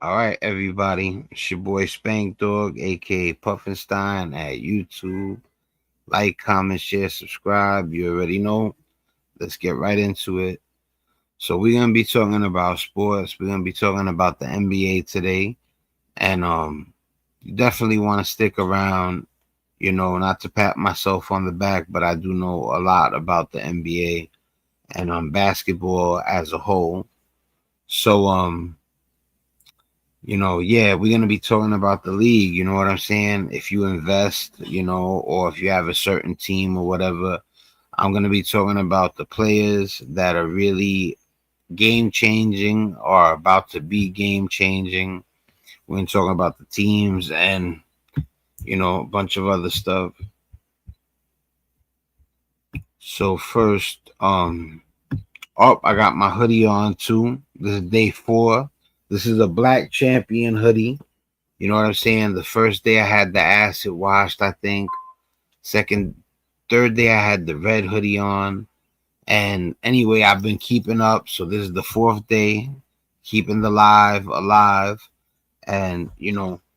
All right, everybody. It's your boy Spank Dog, aka Puffinstein at YouTube. Like, comment, share, subscribe. You already know. Let's get right into it. So we're gonna be talking about sports. We're gonna be talking about the NBA today. And you definitely want to stick around, not to pat myself on the back, but I do know a lot about the NBA and basketball as a whole. So yeah, we're going to be talking about the league. You know what I'm saying? If you invest, or if you have a certain team or whatever, I'm going to be talking about the players that are really game changing or about to be game changing. We're going to talk about the teams and, a bunch of other stuff. So, first, I got my hoodie on too. This is day 4. This is a black champion hoodie. You know what I'm saying? The first day I had the acid washed, I think. Second, third day I had the red hoodie on. And anyway, I've been keeping up. So this is the 4th day, keeping the live alive. And,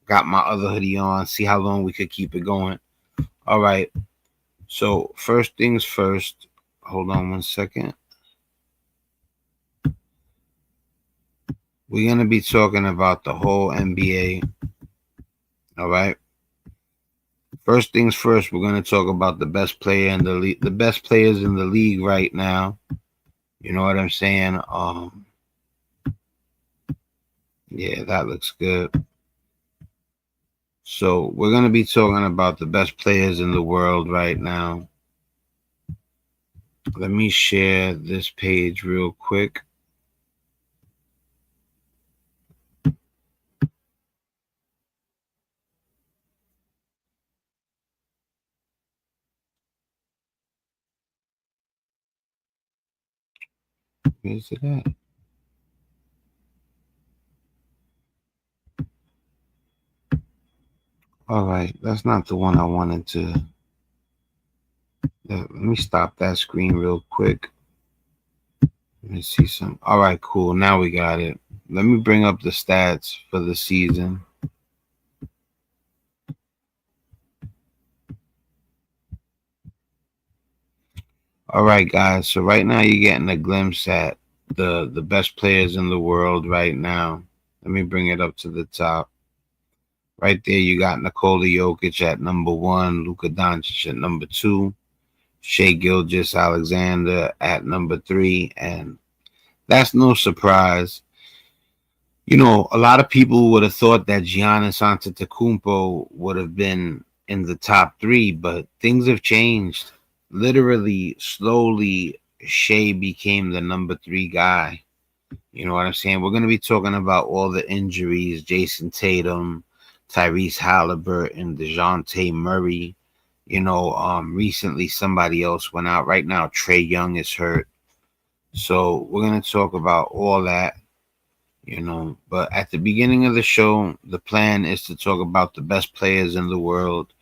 got my other hoodie on. See how long we could keep it going. All right. So first things first. Hold on one second. We're going to be talking about the whole NBA. All right. First things first, we're going to talk about the best player in the league, the best players in the league right now. You know what I'm saying? Yeah, that looks good. So we're going to be talking about the best players in the world right now. Let me share this page real quick. Where's it at? All right, that's not the one I wanted to. Let me stop that screen real quick. Let me see some. All right, cool. Now we got it. Let me bring up the stats for the season. All right, guys. So right now you're getting a glimpse at the best players in the world right now. Let me bring it up to the top. Right there, you got Nikola Jokic at number 1, Luka Doncic at number 2, Shea Gilgeous Alexander at number 3, and that's no surprise. A lot of people would have thought that Giannis Antetokounmpo would have been in the top 3, but things have changed. Literally, slowly, Shea became the number 3 guy. You know what I'm saying? We're going to be talking about all the injuries: Jason Tatum, Tyrese Halliburton, DeJounte Murray. Recently somebody else went out. Right now, Trey Young is hurt. So we're going to talk about all that. But at the beginning of the show, the plan is to talk about the best players in the world.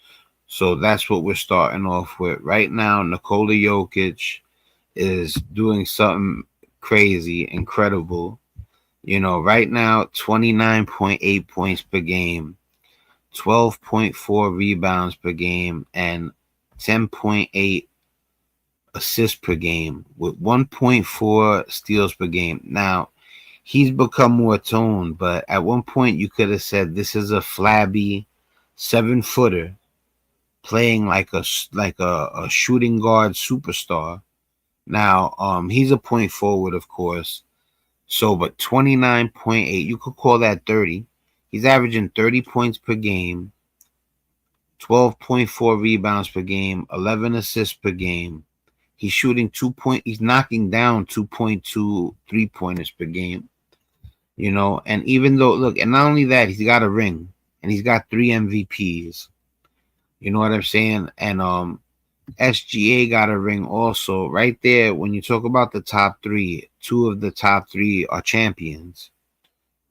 So that's what we're starting off with. Right now, Nikola Jokic is doing something crazy, incredible. Right now, 29.8 points per game, 12.4 rebounds per game, and 10.8 assists per game with 1.4 steals per game. Now, he's become more toned, but at one point you could have said this is a flabby 7-footer playing like a shooting guard superstar. Now, he's a point forward, of course. So, but 29.8, you could call that 30. He's averaging 30 points per game, 12.4 rebounds per game, 11 assists per game. He's knocking down 2.2 3-pointers per game. And even though, look, and not only that, he's got a ring and he's got 3 MVPs. You know what I'm saying? And SGA got a ring also. Right there, when you talk about the top 3, 2 of the top 3 are champions,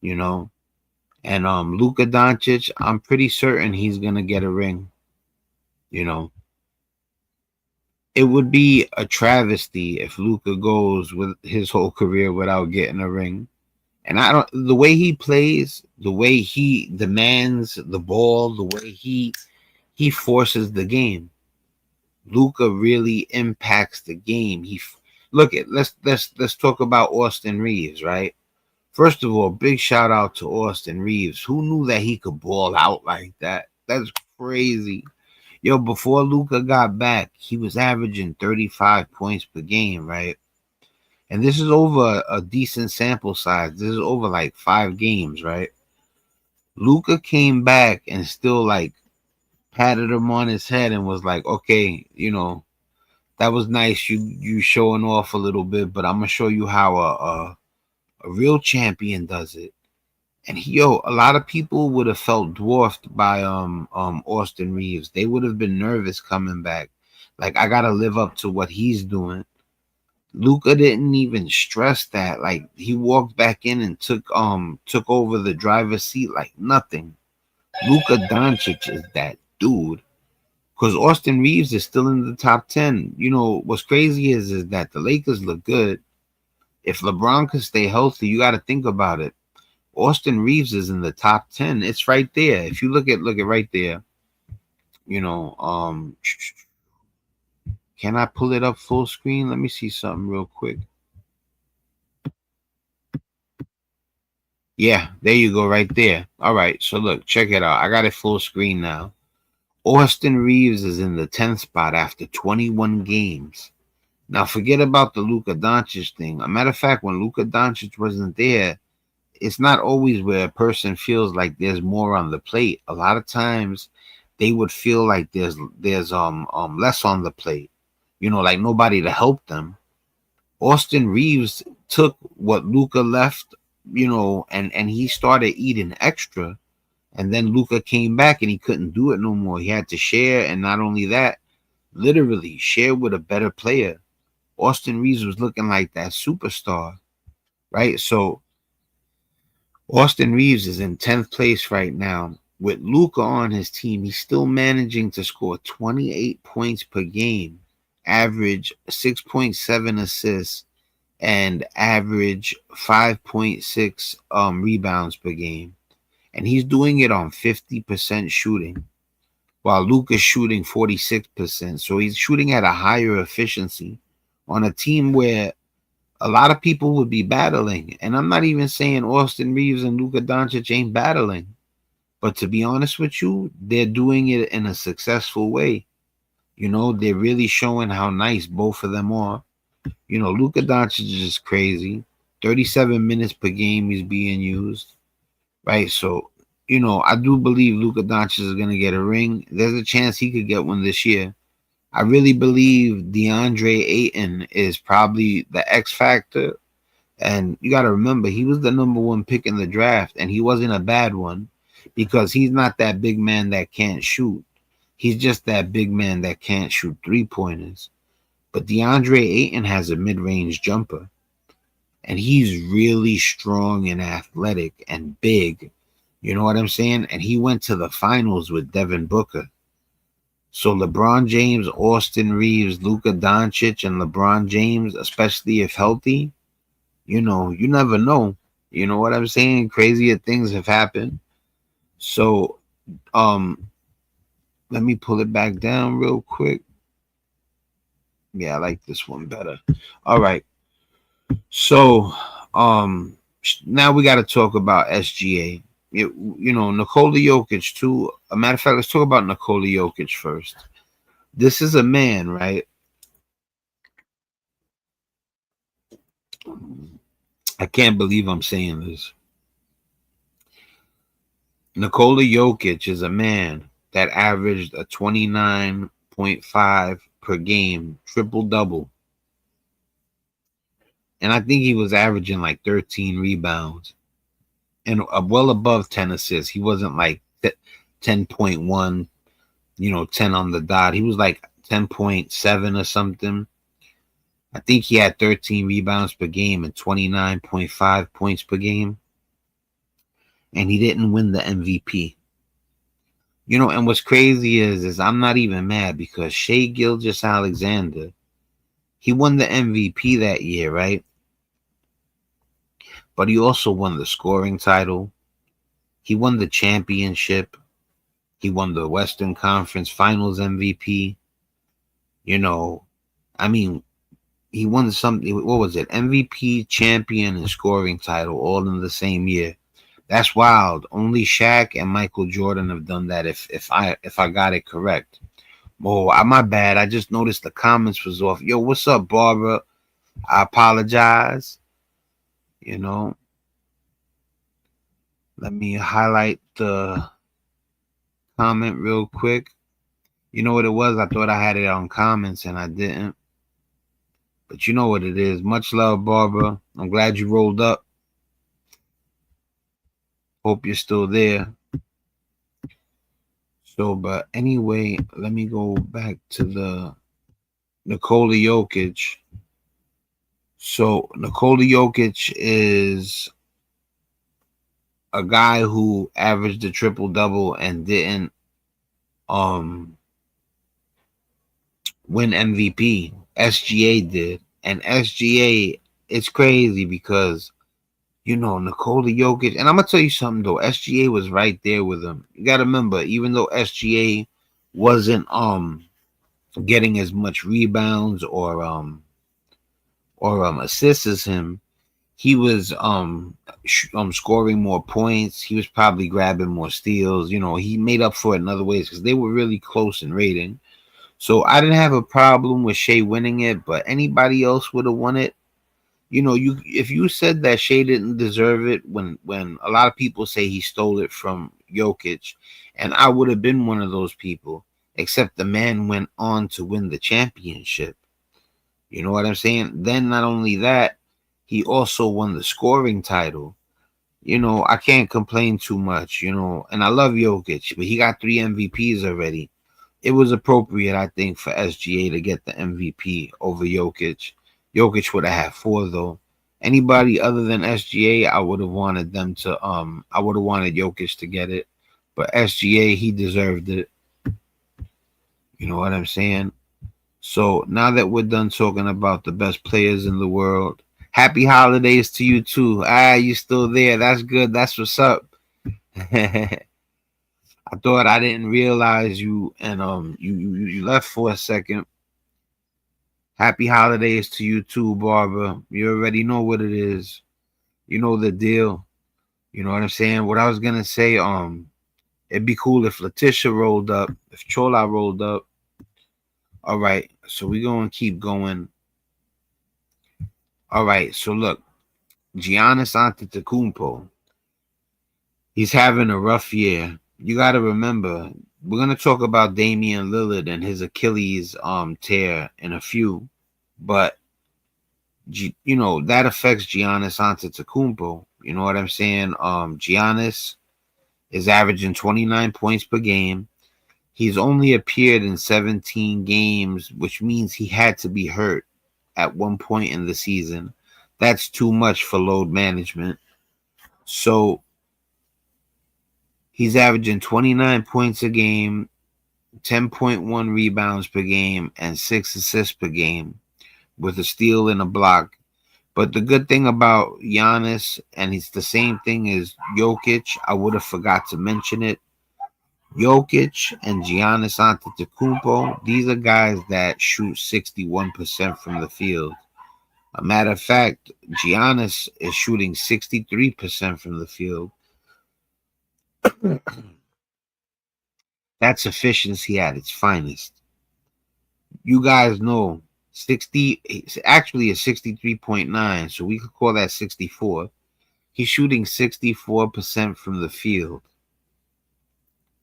you know. And Luka Doncic, I'm pretty certain he's gonna get a ring. You know, it would be a travesty if Luka goes with his whole career without getting a ring. And I don't the way he plays, the way he demands the ball, the way he forces the game. Luka really impacts the game. Look at let's talk about Austin Reaves, right? First of all, big shout out to Austin Reaves. Who knew that he could ball out like that? That's crazy. Yo, before Luka got back, he was averaging 35 points per game, right? And this is over a decent sample size. This is over like 5 games, right? Luka came back and still like patted him on his head and was like, okay, that was nice. You showing off a little bit, but I'm gonna show you how a real champion does it. And a lot of people would have felt dwarfed by Austin Reaves. They would have been nervous coming back. Like, I gotta live up to what he's doing. Luka didn't even stress that. Like, he walked back in and took over the driver's seat like nothing. Luka Doncic is that dude. Because Austin Reaves is still in the top 10. What's crazy is that the Lakers look good. If LeBron could stay healthy, you got to think about it. Austin Reaves is in the top 10. It's right there. If you look at right there, you know, um, can I pull it up full screen? Let me see something real quick. Yeah, there you go, right there. All right, so look, check it out. I got it full screen now. Austin Reaves is in the 10th spot after 21 games. Now, forget about the Luka Doncic thing. A matter of fact, when Luka Doncic wasn't there, it's not always where a person feels like there's more on the plate. A lot of times, they would feel like there's less on the plate. Like nobody to help them. Austin Reaves took what Luka left, and he started eating extra. And then Luka came back and he couldn't do it no more. He had to share, and not only that, literally share with a better player. Austin Reaves was looking like that superstar, right? So Austin Reaves is in 10th place right now. With Luka on his team, he's still managing to score 28 points per game, average 6.7 assists, and average 5.6 rebounds per game. And he's doing it on 50% shooting, while Luka's shooting 46%. So he's shooting at a higher efficiency on a team where a lot of people would be battling. And I'm not even saying Austin Reaves and Luka Doncic ain't battling. But to be honest with you, they're doing it in a successful way. They're really showing how nice both of them are. Luka Doncic is just crazy. 37 minutes per game he's being used. Right? So, I do believe Luka Doncic is going to get a ring. There's a chance he could get one this year. I really believe DeAndre Ayton is probably the X factor. And you got to remember, he was the number 1 pick in the draft, and he wasn't a bad one because he's not that big man that can't shoot. He's just that big man that can't shoot 3-pointers. But DeAndre Ayton has a mid-range jumper, and he's really strong and athletic and big. You know what I'm saying? And he went to the finals with Devin Booker. So LeBron James, Austin Reaves, Luka Doncic, and LeBron James, especially if healthy, you never know. You know what I'm saying? Crazier things have happened. So, let me pull it back down real quick. Yeah, I like this one better. All right. So, now we got to talk about SGA. Nikola Jokic too. A matter of fact, let's talk about Nikola Jokic first. This is a man, right? I can't believe I'm saying this. Nikola Jokic is a man that averaged a 29.5 per game, triple-double. And I think he was averaging like 13 rebounds and well above 10 assists. He wasn't like 10.1, 10 on the dot. He was like 10.7 or something. I think he had 13 rebounds per game and 29.5 points per game. And he didn't win the MVP. And what's crazy is I'm not even mad because Shai Gilgeous-Alexander, he won the MVP that year, right? but he also won the scoring title. He won the championship. He won the Western Conference Finals MVP. You know, I mean, he won something. What was it? MVP, champion, and scoring title all in the same year. That's wild. Only Shaq and Michael Jordan have done that. If I got it correct. Oh, my bad. I just noticed the comments was off. Yo, what's up, Barbara? I apologize. You know, let me highlight the comment real quick. You know what it was? I thought I had it on comments and I didn't. But you know what it is. Much love, Barbara. I'm glad you rolled up. Hope you're still there. So, but anyway, let me go back to the Nikola Jokic. So, Nikola Jokic is a guy who averaged a triple-double and didn't win MVP. SGA did. And SGA, it's crazy because, you know, Nikola Jokic, and I'm going to tell you something, though. SGA was right there with him. You got to remember, even though SGA wasn't getting as much rebounds or assists as him, he was scoring more points. He was probably grabbing more steals. You know, he made up for it in other ways because they were really close in rating. So I didn't have a problem with Shea winning it, but anybody else would have won it. You know, if you said that Shea didn't deserve it, when a lot of people say he stole it from Jokic, and I would have been one of those people, except the man went on to win the championship. You know what I'm saying? Then not only that, he also won the scoring title. You know, I can't complain too much, you know, and I love Jokic, but he got 3 MVPs already. It was appropriate, I think, for SGA to get the MVP over Jokic. Jokic would have had 4 though. Anybody other than SGA, I would have wanted them to I would have wanted Jokic to get it. But SGA, he deserved it. You know what I'm saying? So now that we're done talking about the best players in the world, happy holidays to you too. You still there. That's good. That's what's up. I thought I didn't realize you, and you left for a second. Happy holidays to you too, Barbara. You already know what it is. You know the deal. You know what I'm saying? What I was gonna say, it'd be cool if Letitia rolled up, if Chola rolled up. All right, so we're gonna keep going. All right, so look, Giannis Antetokounmpo. He's having a rough year. You got to remember, we're gonna talk about Damian Lillard and his Achilles tear in a few, but you know that affects Giannis Antetokounmpo. You know what I'm saying? Giannis is averaging 29 points per game. He's only appeared in 17 games, which means he had to be hurt at one point in the season. That's too much for load management. So he's averaging 29 points a game, 10.1 rebounds per game, and 6 assists per game, with a steal and a block. But the good thing about Giannis, and it's the same thing as Jokic, I would have forgot to mention it. Jokic and Giannis Antetokounmpo, these are guys that shoot 61% from the field. A matter of fact, Giannis is shooting 63% from the field. That's efficiency at its finest. You guys know 60, it's actually a 63.9, so we could call that 64. He's shooting 64% from the field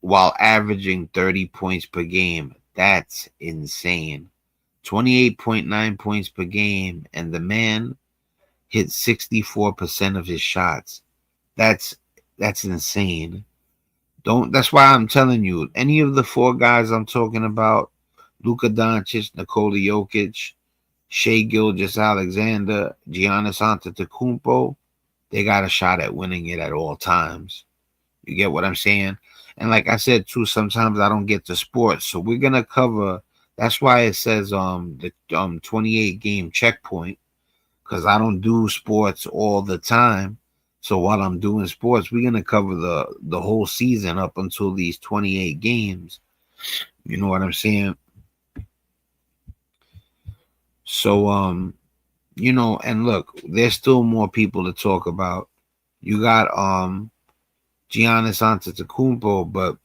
while averaging 30 points per game. That's insane. 28.9 points per game, and the man hit 64% of his shots. That's insane. That's why I'm telling you, any of the 4 guys I'm talking about, Luka Doncic, Nikola Jokic, Shai Gilgeous-Alexander, Giannis Antetokounmpo, they got a shot at winning it at all times. You get what I'm saying? And like I said too, sometimes I don't get to sports, so we're gonna cover. That's why it says the 28 game checkpoint, because I don't do sports all the time. So while I'm doing sports, we're gonna cover the whole season up until these 28 games. You know what I'm saying? So and look, there's still more people to talk about. You got Giannis Antetokounmpo, but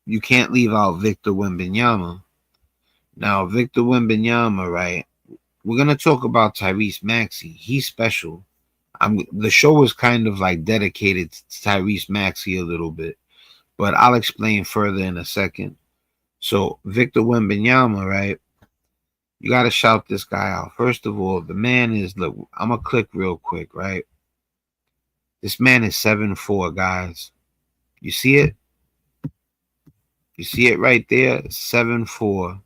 you can't leave out Victor Wembanyama. Now, Victor Wembanyama, right? We're gonna talk about Tyrese Maxey. He's special. The show is kind of like dedicated to Tyrese Maxey a little bit, but I'll explain further in a second. So Victor Wembanyama, right? You got to shout this guy out. First of all, the man is, look, I'm gonna click real quick, right? This man is 7'4", guys. You see it? You see it right there? 7'4".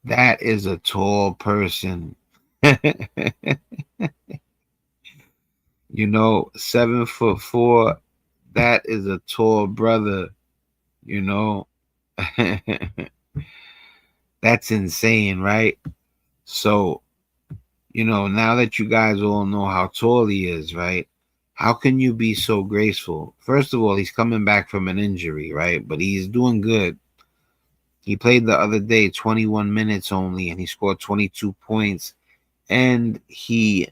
That is a tall person. 7'4". That is a tall brother, you know. That's insane, right? So, now that you guys all know how tall he is, right? How can you be so graceful? First of all, he's coming back from an injury, right? But he's doing good. He played the other day 21 minutes only, and he scored 22 points. And he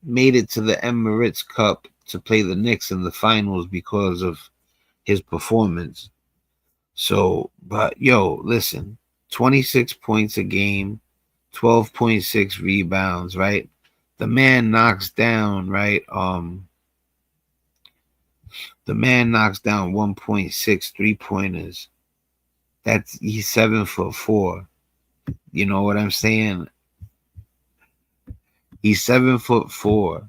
made it to the Emirates Cup to play the Knicks in the finals because of his performance. So, but listen, 26 points a game, 12.6 rebounds, right? The man knocks down, right? The man knocks down 1.6 3-pointers. He's 7'4". You know what I'm saying? He's 7'4",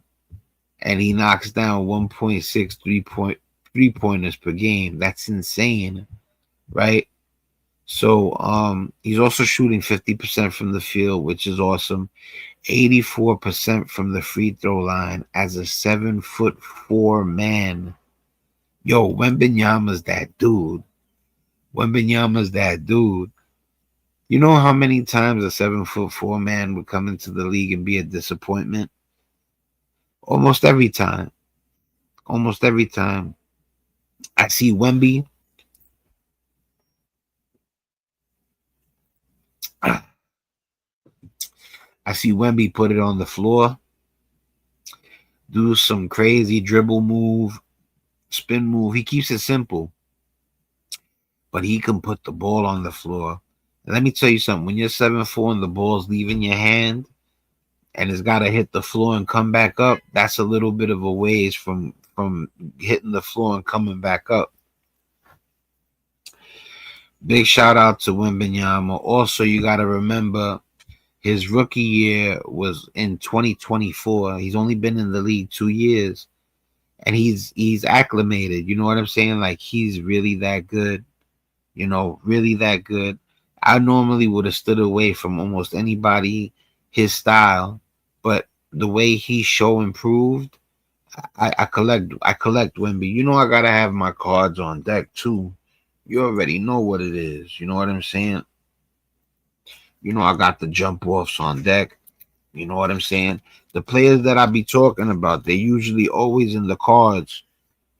and he knocks down 1.6 3-pointers per game. That's insane, right? So he's also shooting 50% from the field, which is awesome. 84% from the free throw line as a 7'4" man. Yo, Wembanyama's that dude. Wembanyama's that dude. You know how many times a 7'4" man would come into the league and be a disappointment? Almost every time. Almost every time. I see Wemby. I see Wemby put it on the floor, do some crazy dribble move, spin move. He keeps it simple, but he can put the ball on the floor. And let me tell you something. When you're 7'4" and the ball's leaving your hand and it's got to hit the floor and come back up, that's a little bit of a ways from hitting the floor and coming back up. Big shout out to Wembanyama. Also, you got to remember his rookie year was in 2024. He's only been in the league 2 years, and he's acclimated. You know what I'm saying? Like, he's really that good. Really that good. I normally would have stood away from almost anybody his style, but the way he improved, I collect Wemby. I gotta have my cards on deck too. You already know what it is. You know what I'm saying? I got the jump offs on deck. You know what I'm saying? The players that I be talking about, they're usually always in the cards.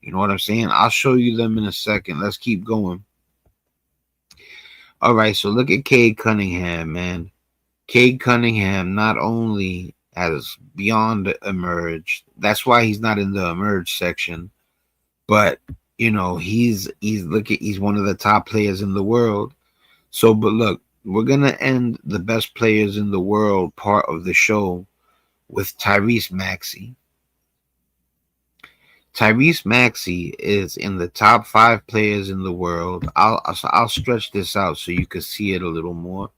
You know what I'm saying? I'll show you them in a second. Let's keep going. All right, so look at Cade Cunningham, man. Cade Cunningham not only has beyond emerged, that's why he's not in the emerge section, but he's one of the top players in the world. So, but look, we're gonna end the best players in the world part of the show with Tyrese Maxey. Tyrese Maxey is in the top 5 players in the world. I'll stretch this out so you can see it a little more.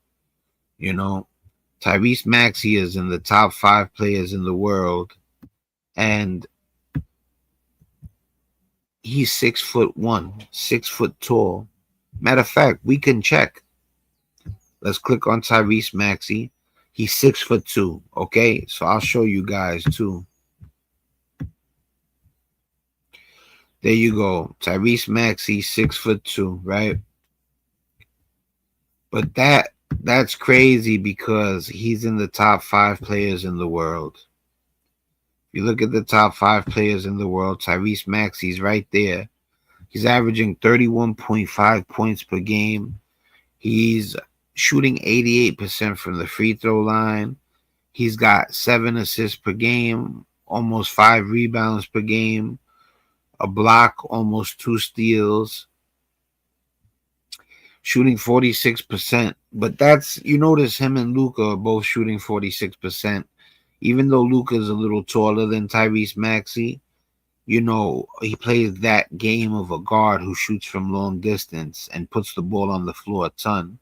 Tyrese Maxey is in the top 5 players in the world, and he's 6'1", 6 foot tall. Matter of fact, we can check. Let's click on Tyrese Maxey. He's 6'2". Okay, so I'll show you guys too. There you go. Tyrese Maxey, 6'2", right? But that's crazy because he's in the top 5 players in the world. You look at the top 5 players in the world, Tyrese Maxey's right there. He's averaging 31.5 points per game. He's shooting 88% from the free throw line. He's got 7 assists per game, almost 5 rebounds per game, a block, almost 2 steals, shooting 46%. But that's, you notice him and Luka are both shooting 46%. Even though Luka is a little taller than Tyrese Maxey, he plays that game of a guard who shoots from long distance and puts the ball on the floor a ton.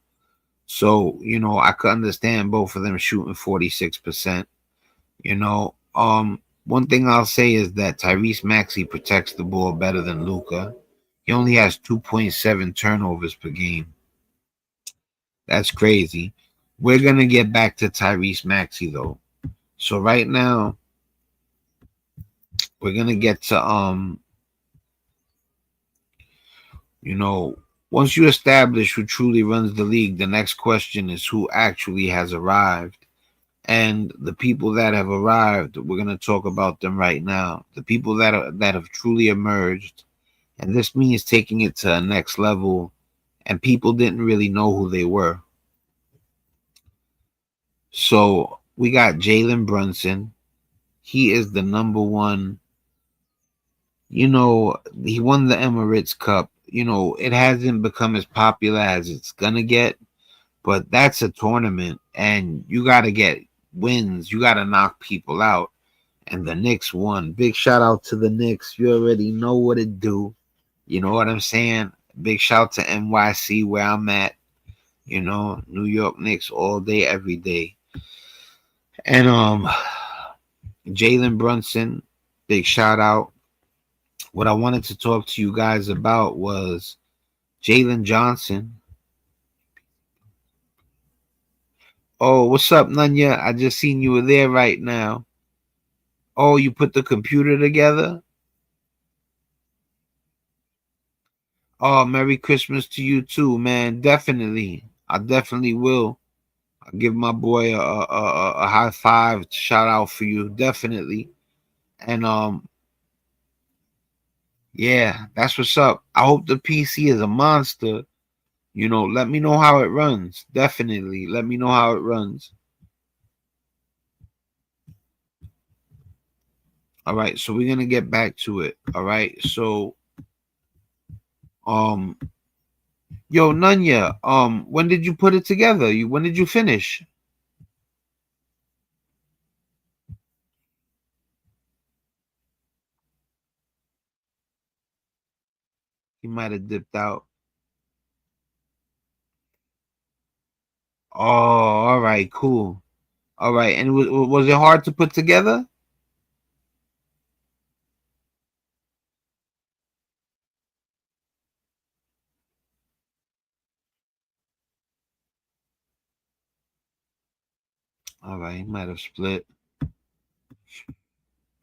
So, I could understand both of them shooting 46%. One thing I'll say is that Tyrese Maxey protects the ball better than Luka. He only has 2.7 turnovers per game. That's crazy. We're going to get back to Tyrese Maxey, though. So right now, we're going to get to, once you establish who truly runs the league, the next question is who actually has arrived. And the people that have arrived, we're going to talk about them right now. The people that have truly emerged. And this means taking it to a next level. And people didn't really know who they were. So we got Jalen Brunson. He is the number one. He won the Emirates Cup. It hasn't become as popular as it's going to get. But that's a tournament. And you got to get wins. You got to knock people out. And the Knicks won. Big shout out to the Knicks. You already know what it do. You know what I'm saying? Big shout to NYC where I'm at. New York Knicks all day, every day. And Jalen Brunson, big shout out. What I wanted to talk to you guys about was Jalen Johnson. Oh, what's up, Nunya? I just seen you were there right now. Oh, you put the computer together? Oh, Merry Christmas to you too, man. Definitely. I definitely will. I'll give my boy a high five, shout out for you. Definitely. And yeah, that's what's up. I hope the PC is a monster. Let me know how it runs. Definitely. Let me know how it runs. All right, so we're gonna get back to it. All right. So yo, Nunya, when did you put it together? When did you finish? He might have dipped out. Oh, all right, cool. All right, and was it hard to put together? All right, he might have split.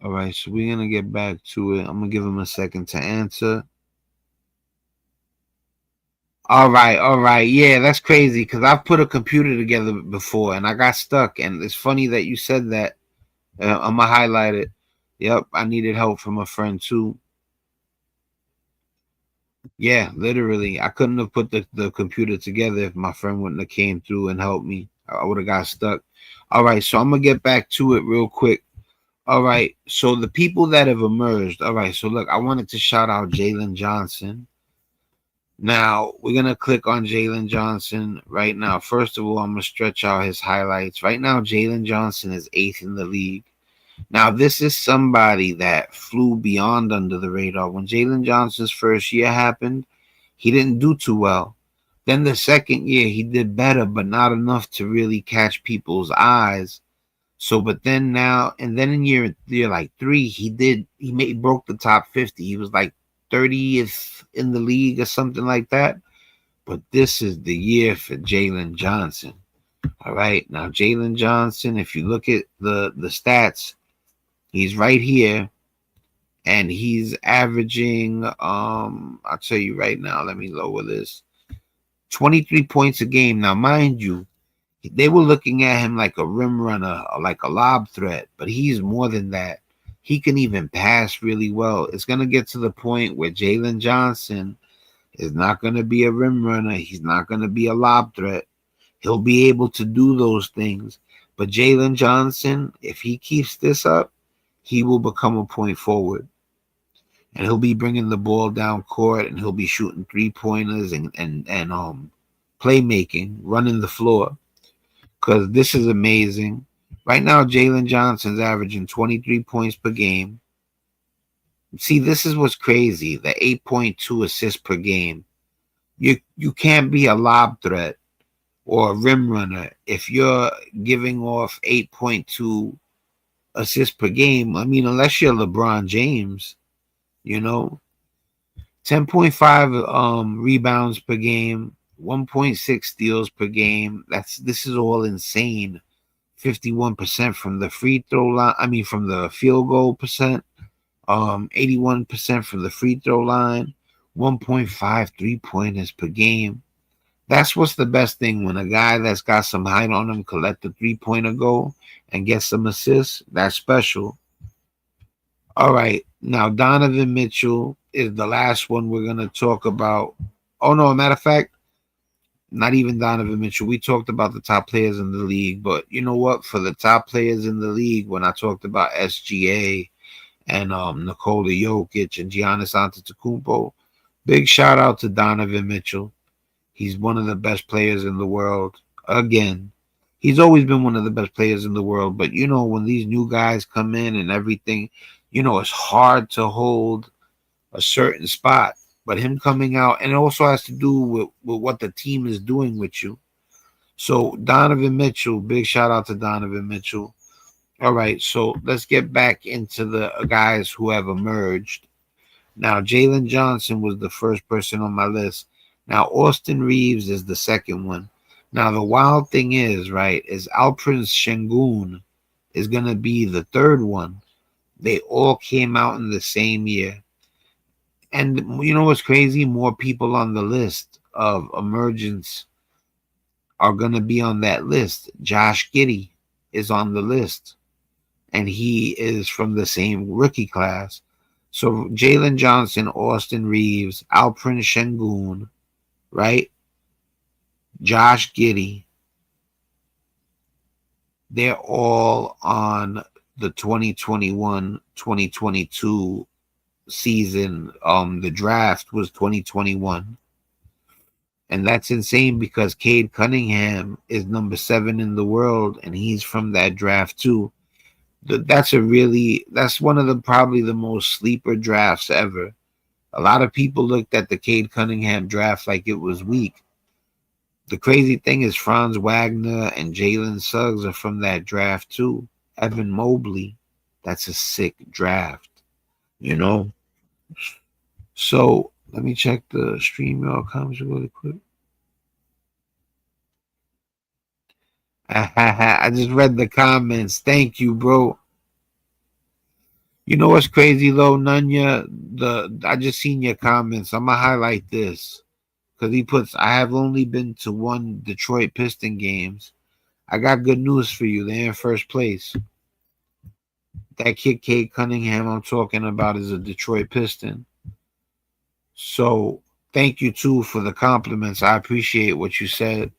All right, so we're gonna get back to it. I'm gonna give him a second to answer. All right. Yeah, that's crazy because I've put a computer together before and I got stuck. And it's funny that you said that. I'm gonna highlight it. Yep, I needed help from a friend too. Yeah, literally, I couldn't have put the computer together if my friend wouldn't have came through and helped me. I would have got stuck. All right, so I'm gonna get back to it real quick. All right, so the people that have emerged. All right, so look, I wanted to shout out Jalen Johnson. Now we're gonna click on Jalen Johnson right now. First of all, I'm gonna stretch out his highlights. Right now, Jalen Johnson is 8th in the league. Now, this is somebody that flew beyond under the radar. When Jalen Johnson's first year happened, he didn't do too well. Then the second year, he did better, but not enough to really catch people's eyes. So, but then now, and then in year like 3, he broke the top 50. He was like 30th in the league or something like that. But this is the year for Jalen Johnson. All right, now Jalen Johnson, if you look at the stats, he's right here, and he's averaging, I'll tell you right now, let me lower this, 23 points a game. Now, mind you, they were looking at him like a rim runner, or like a lob threat, but he's more than that. He can even pass really well. It's going to get to the point where Jalen Johnson is not going to be a rim runner. He's not going to be a lob threat. He'll be able to do those things. But Jalen Johnson, if he keeps this up, he will become a point forward. And he'll be bringing the ball down court, and he'll be shooting 3-pointers and playmaking, running the floor. Because this is amazing. Right now, Jalen Johnson's averaging 23 points per game. See, this is what's crazy. The 8.2 assists per game. You can't be a lob threat or a rim runner if you're giving off 8.2 assists per game. I mean, unless you're LeBron James, 10.5 rebounds per game, 1.6 steals per game. This is all insane. 51% from the free throw line. I mean, from the field goal percent. 81% from the free throw line. 1.5 3-pointers per game. That's what's the best thing, when a guy that's got some height on him can let the 3-pointer go and get some assists. That's special. All right, now Donovan Mitchell is the last one we're gonna talk about. Oh no, matter of fact, not even Donovan Mitchell. We talked about the top players in the league, but you know what? For the top players in the league, when I talked about SGA and Nikola Jokic and Giannis Antetokounmpo, big shout out to Donovan Mitchell. He's one of the best players in the world. Again, he's always been one of the best players in the world. But, when these new guys come in and everything, it's hard to hold a certain spot. But him coming out, and it also has to do with what the team is doing with you. So, Donovan Mitchell, big shout out to Donovan Mitchell. All right, so let's get back into the guys who have emerged. Now, Jalen Johnson was the first person on my list. Now, Austin Reaves is the second one. Now, the wild thing is Alperen Şengün is going to be the third one. They all came out in the same year. And you know what's crazy? More people on the list of emergence are going to be on that list. Josh Giddey is on the list, and he is from the same rookie class. So Jalen Johnson, Austin Reaves, Alperen Şengün, right? Josh Giddey. They're all on the 2021-2022 season. The draft was 2021. And that's insane because Cade Cunningham is number 7 in the world, and he's from that draft too. That's one of probably the most sleeper drafts ever. A lot of people looked at the Cade Cunningham draft like it was weak. The crazy thing is Franz Wagner and Jalen Suggs are from that draft too. Evan Mobley, that's a sick draft, So let me check the StreamYard comments really quick. I just read the comments. Thank you, bro. You know what's crazy though, Nunya? I just seen your comments. I'm gonna highlight this because he puts, I have only been to one Detroit Piston games. I got good news for you. They're in first place. That kid Cade Cunningham I'm talking about is a Detroit Piston. So thank you too for the compliments. I appreciate what you said.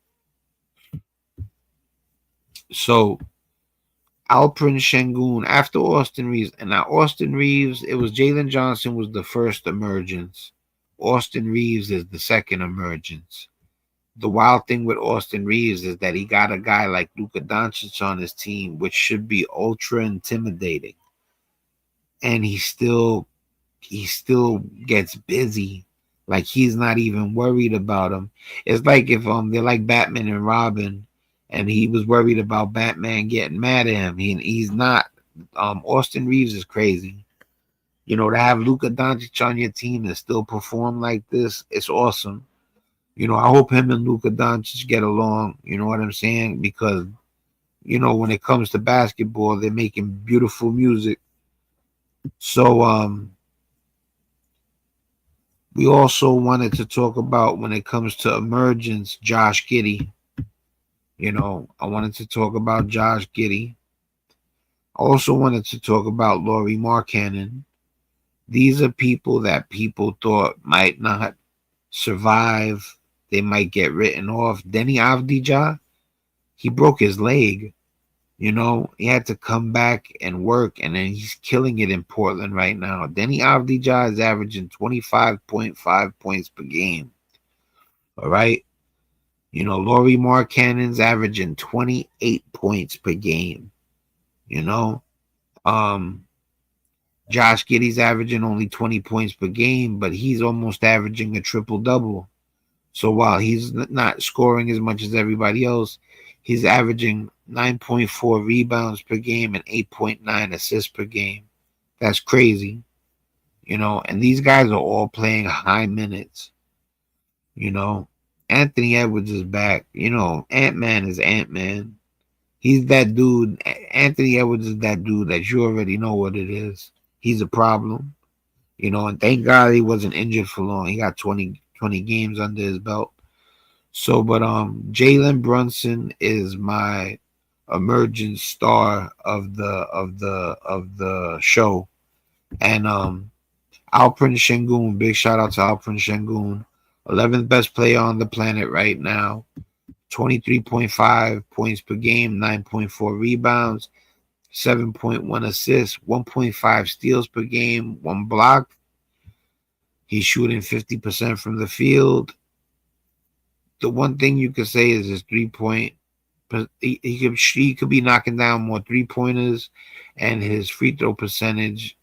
So Alperen Şengün after Austin Reaves. And now Austin Reaves, it was Jalen Johnson was the first emergence. Austin Reaves is the second emergence. The wild thing with Austin Reaves is that he got a guy like Luka Doncic on his team, which should be ultra intimidating. And he still gets busy. Like he's not even worried about him. It's like if they're like Batman and Robin, and he was worried about Batman getting mad at him. He's not. Austin Reaves is crazy. To have Luka Doncic on your team and still perform like this, it's awesome. I hope him and Luka Doncic get along. You know what I'm saying? Because, when it comes to basketball, they're making beautiful music. So, we also wanted to talk about, when it comes to emergence, Josh Giddey. I wanted to talk about Josh Giddey. Also wanted to talk about Laurie Markkanen. These are people that people thought might not survive. They might get written off. Denny Avdija, he broke his leg. You know, he had to come back and work, and then he's killing it in Portland right now. Denny Avdija is averaging 25.5 points per game. All right. You know, Laurie Markkanen's averaging 28 points per game. You know, um, Josh Giddey's averaging only 20 points per game, but he's almost averaging a triple double. So while he's not scoring as much as everybody else, he's averaging 9.4 rebounds per game and 8.9 assists per game. That's crazy, you know. And these guys are all playing high minutes, you know. Anthony Edwards is back. You know, Ant-Man is Ant-Man. He's that dude. Anthony Edwards is that dude that you already know what it is. He's a problem, you know, and thank God he wasn't injured for long. He got 20 games under his belt. So, but Jalen Brunson is my emergent star of the show. And Alperen Şengün, big shout out to Alperen Şengün, 11th best player on the planet right now. 23.5 points per game, 9.4 rebounds, 7.1 assists, 1.5 steals per game, 1 block. He's shooting 50% from the field. The one thing you could say is his 3-point. He could be knocking down more 3-pointers, and his free throw percentage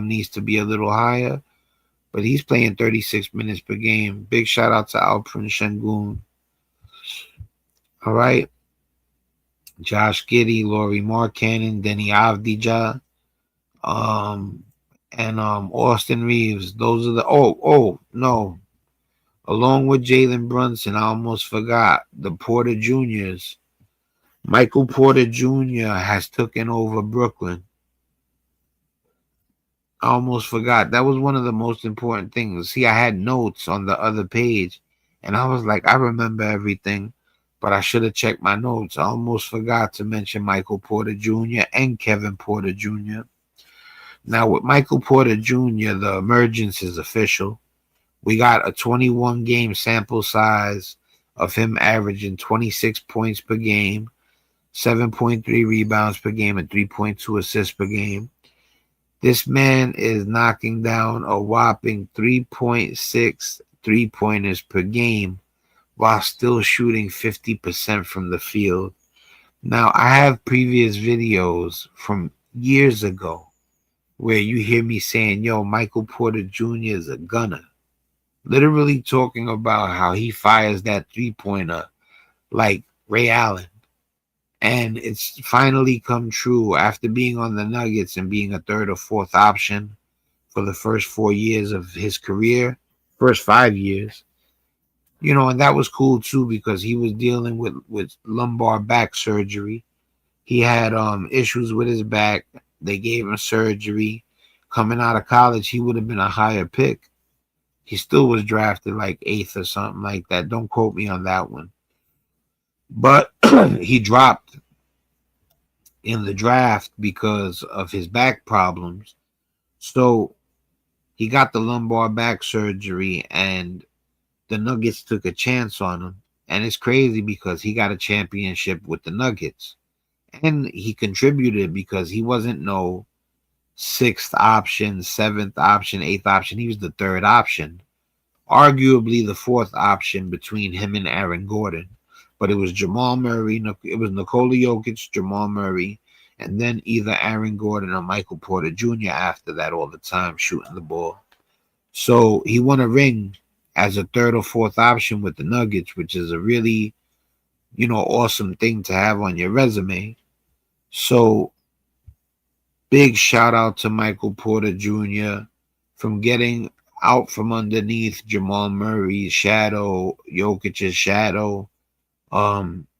needs to be a little higher. But he's playing 36 minutes per game. Big shout out to Alperen Şengün. All right. Josh Giddey, Laurie Markkanen, Denny Avdija, and Austin Reaves. Those are the no. Along with Jalen Brunson, I almost forgot the Porter Juniors. Michael Porter Jr. has taken over Brooklyn. I almost forgot. That was one of the most important things. See, I had notes on the other page, and I was like, I remember everything, but I should have checked my notes. I almost forgot to mention Michael Porter Jr. and Kevin Porter Jr. Now, with Michael Porter Jr., the emergence is official. We got a 21-game sample size of him averaging 26 points per game, 7.3 rebounds per game, and 3.2 assists per game. This man is knocking down a whopping 3.6 3-pointers per game while still shooting 50% from the field. Now, I have previous videos from years ago where you hear me saying, yo, Michael Porter Jr. is a gunner. Literally talking about how he fires that 3-pointer like Ray Allen. And it's finally come true after being on the Nuggets and being a third or fourth option for the first 4 years of his career, first 5 years. You know, and that was cool too because he was dealing with lumbar back surgery. He had issues with his back. They gave him surgery. Coming out of college, he would have been a higher pick. He still was drafted like 8th or something like that. Don't quote me on that one. But he dropped in the draft because of his back problems. So he got the lumbar back surgery, and the Nuggets took a chance on him. And it's crazy because he got a championship with the Nuggets. And he contributed because he wasn't no 6th option, 7th option, 8th option. He was the 3rd option. Arguably the 4th option between him and Aaron Gordon. But it was Jamal Murray, it was Nikola Jokic, Jamal Murray, and then either Aaron Gordon or Michael Porter Jr. after that all the time shooting the ball. So he won a ring as a 3rd or 4th option with the Nuggets, which is a really, you know, awesome thing to have on your resume. So big shout out to Michael Porter Jr. from getting out from underneath Jamal Murray's shadow, Jokic's shadow,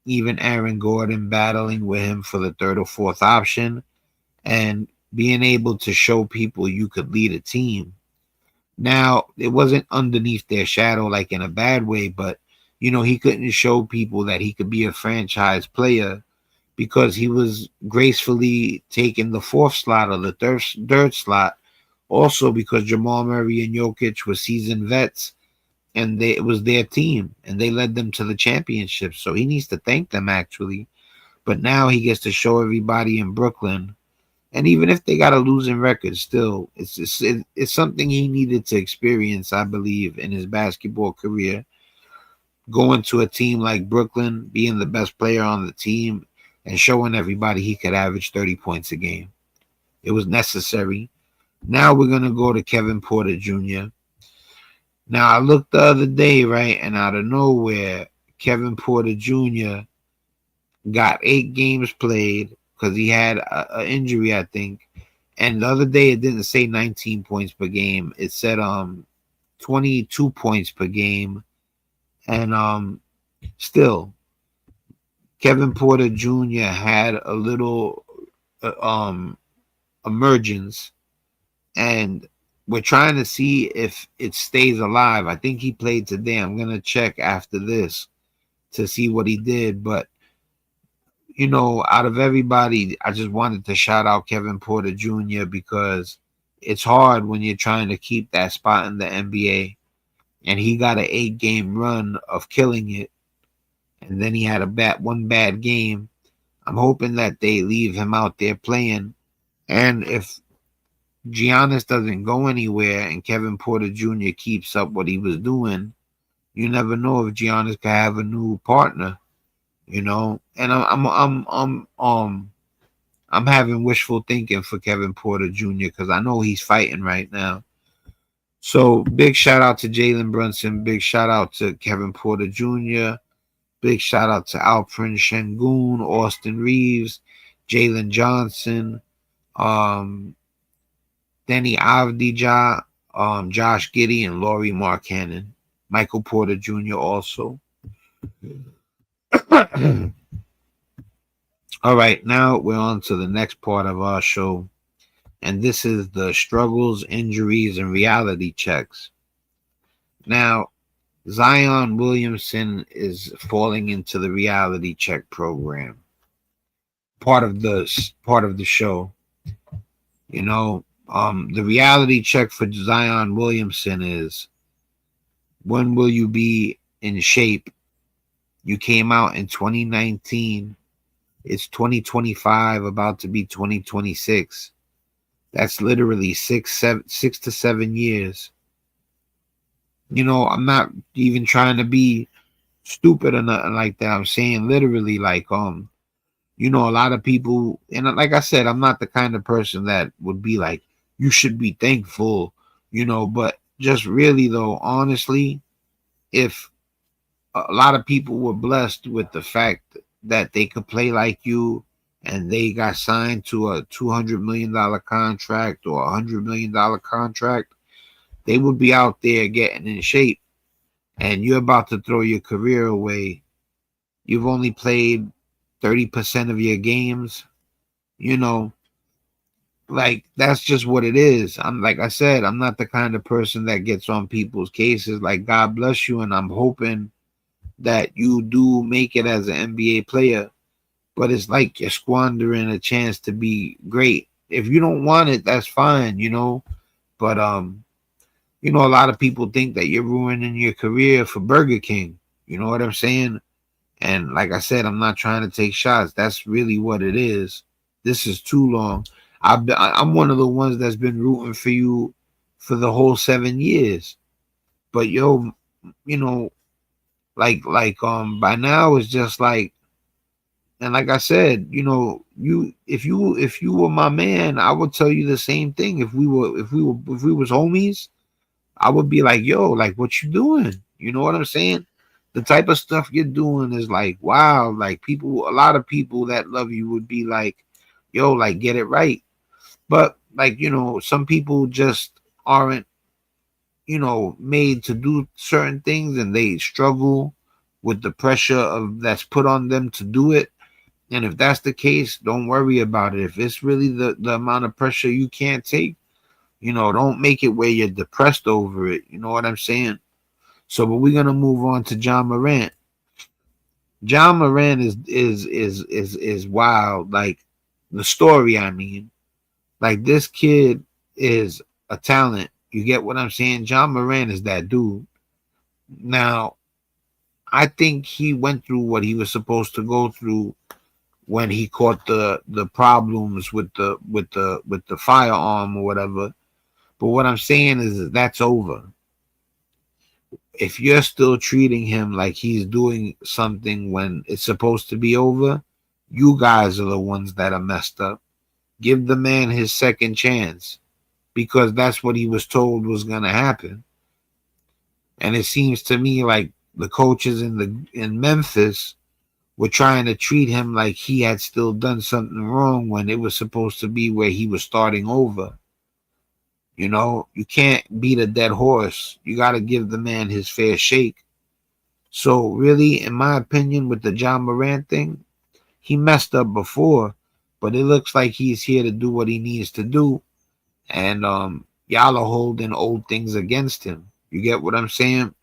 even Aaron Gordon battling with him for the 3rd or 4th option, and being able to show people you could lead a team. Now, it wasn't underneath their shadow like in a bad way, but, you know, he couldn't show people that he could be a franchise player because he was gracefully taking the fourth slot or the third slot. Also because Jamal Murray and Jokic were seasoned vets, and it was their team, and they led them to the championship. So he needs to thank them, actually. But now he gets to show everybody in Brooklyn, and even if they got a losing record, still, it's something he needed to experience, I believe, in his basketball career. Going to a team like Brooklyn, being the best player on the team, and showing everybody he could average 30 points a game. It was necessary. Now we're going to go to Kevin Porter Jr. Now, I looked the other day, right, and out of nowhere, Kevin Porter Jr. got 8 games played because he had an injury, I think. And the other day, it didn't say 19 points per game. It said 22 points per game. And still, Kevin Porter Jr. had a little emergence, and we're trying to see if it stays alive. I think he played today. I'm going to check after this to see what he did. But, out of everybody, I just wanted to shout out Kevin Porter Jr. because it's hard when you're trying to keep that spot in the NBA. And he got an 8-game run of killing it. And then he had one bad game. I'm hoping that they leave him out there playing. And if Giannis doesn't go anywhere and Kevin Porter Jr. keeps up what he was doing, you never know if Giannis can have a new partner, And I'm having wishful thinking for Kevin Porter Jr. because I know he's fighting right now. So big shout out to Jalen Brunson, big shout out to Kevin Porter Jr., big shout out to Alperen Şengün, Austin Reaves, Jalen Johnson, Denny Avdija, Josh Giddey, and Laurie Markkanen. Michael Porter Jr. also. All right, now we're on to the next part of our show, and this is the struggles, injuries, and reality checks. Now, Zion Williamson is falling into the reality check program. Part of the show. The reality check for Zion Williamson is, when will you be in shape? You came out in 2019. It's 2025, about to be 2026. That's literally 6 to 7 years. I'm not even trying to be stupid or nothing like that. I'm saying literally, like, a lot of people, and like I said, I'm not the kind of person that would be like, you should be thankful, but just really though, honestly, if a lot of people were blessed with the fact that they could play like you and they got signed to a $200 million contract or a $100 million contract, they would be out there getting in shape. And you're about to throw your career away. You've only played 30% of your games, like, that's just what it is. Like I said, I'm not the kind of person that gets on people's cases. Like, God bless you, and I'm hoping that you do make it as an NBA player. But it's like you're squandering a chance to be great. If you don't want it, that's fine, But a lot of people think that you're ruining your career for Burger King. You know what I'm saying? And like I said, I'm not trying to take shots. That's really what it is. This is too long. I'm one of the ones that's been rooting for you for the whole 7 years. But by now it's just like, and like I said, if you were my man, I would tell you the same thing. If we was homies, I would be like, yo, like, what you doing? You know what I'm saying? The type of stuff you're doing is like, wow, like, a lot of people that love you would be like, yo, like, get it right. But like, some people just aren't, made to do certain things, and they struggle with the pressure that's put on them to do it. And if that's the case, don't worry about it. If it's really the amount of pressure you can't take, don't make it where you're depressed over it. You know what I'm saying? So, but we're going to move on to John Morant. John Moran is wild. Like the story, I mean, like this kid is a talent. You get what I'm saying? John Moran is that dude. Now, I think he went through what he was supposed to go through when he caught the problems with the firearm or whatever. But what I'm saying is that that's over. If you're still treating him like he's doing something when it's supposed to be over, you guys are the ones that are messed up. Give the man his second chance because that's what he was told was going to happen. And it seems to me like the coaches in Memphis were trying to treat him like he had still done something wrong when it was supposed to be where he was starting over. You know, you can't beat a dead horse. You got to give the man his fair shake. So really, in my opinion, with the John Morant thing, he messed up before, but it looks like he's here to do what he needs to do. And y'all are holding old things against him. You get what I'm saying?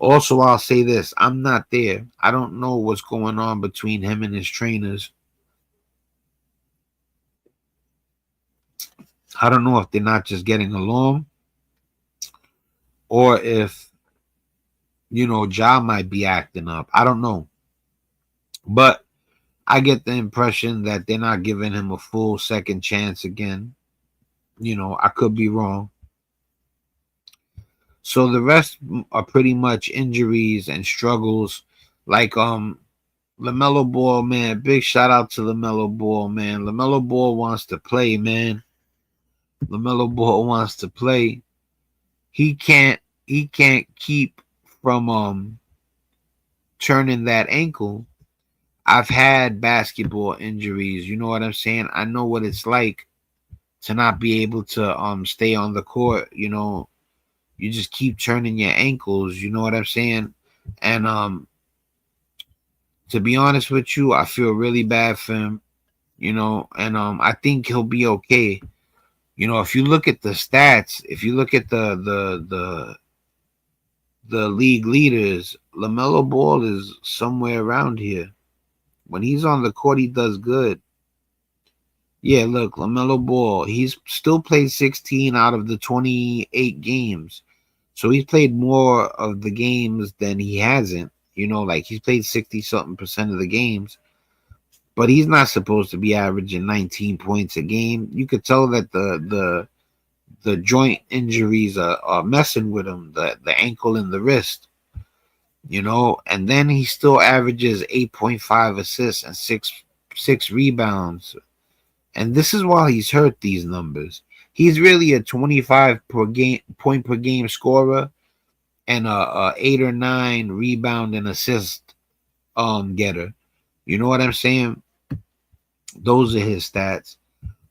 Also, I'll say this. I'm not there. I don't know what's going on between him and his trainers. I don't know if they're not just getting along or if, Ja might be acting up. I don't know. But I get the impression that they're not giving him a full second chance again. I could be wrong. So the rest are pretty much injuries and struggles. Like LaMelo Ball, man, big shout out to LaMelo Ball, man. LaMelo Ball wants to play, man. LaMelo Ball wants to play. He can't keep from turning that ankle. I've had basketball injuries, you know what I'm saying? I know what it's like to not be able to stay on the court, you just keep turning your ankles, you know what I'm saying? And to be honest with you, I feel really bad for him, and I think he'll be okay. If you look at the stats, if you look at the league leaders, LaMelo Ball is somewhere around here. When he's on the court, he does good. Yeah, look, LaMelo Ball, he's still played 16 out of the 28 games. So he's played more of the games than he hasn't. Like he's played 60 something percent of the games. But he's not supposed to be averaging 19 points a game. You could tell that the joint injuries are messing with him, the ankle and the wrist. And then he still averages 8.5 assists and six rebounds. And this is while he's hurt these numbers. He's really a 25 point per game scorer and a 8 or 9 rebound and assist getter. You know what I'm saying? Those are his stats.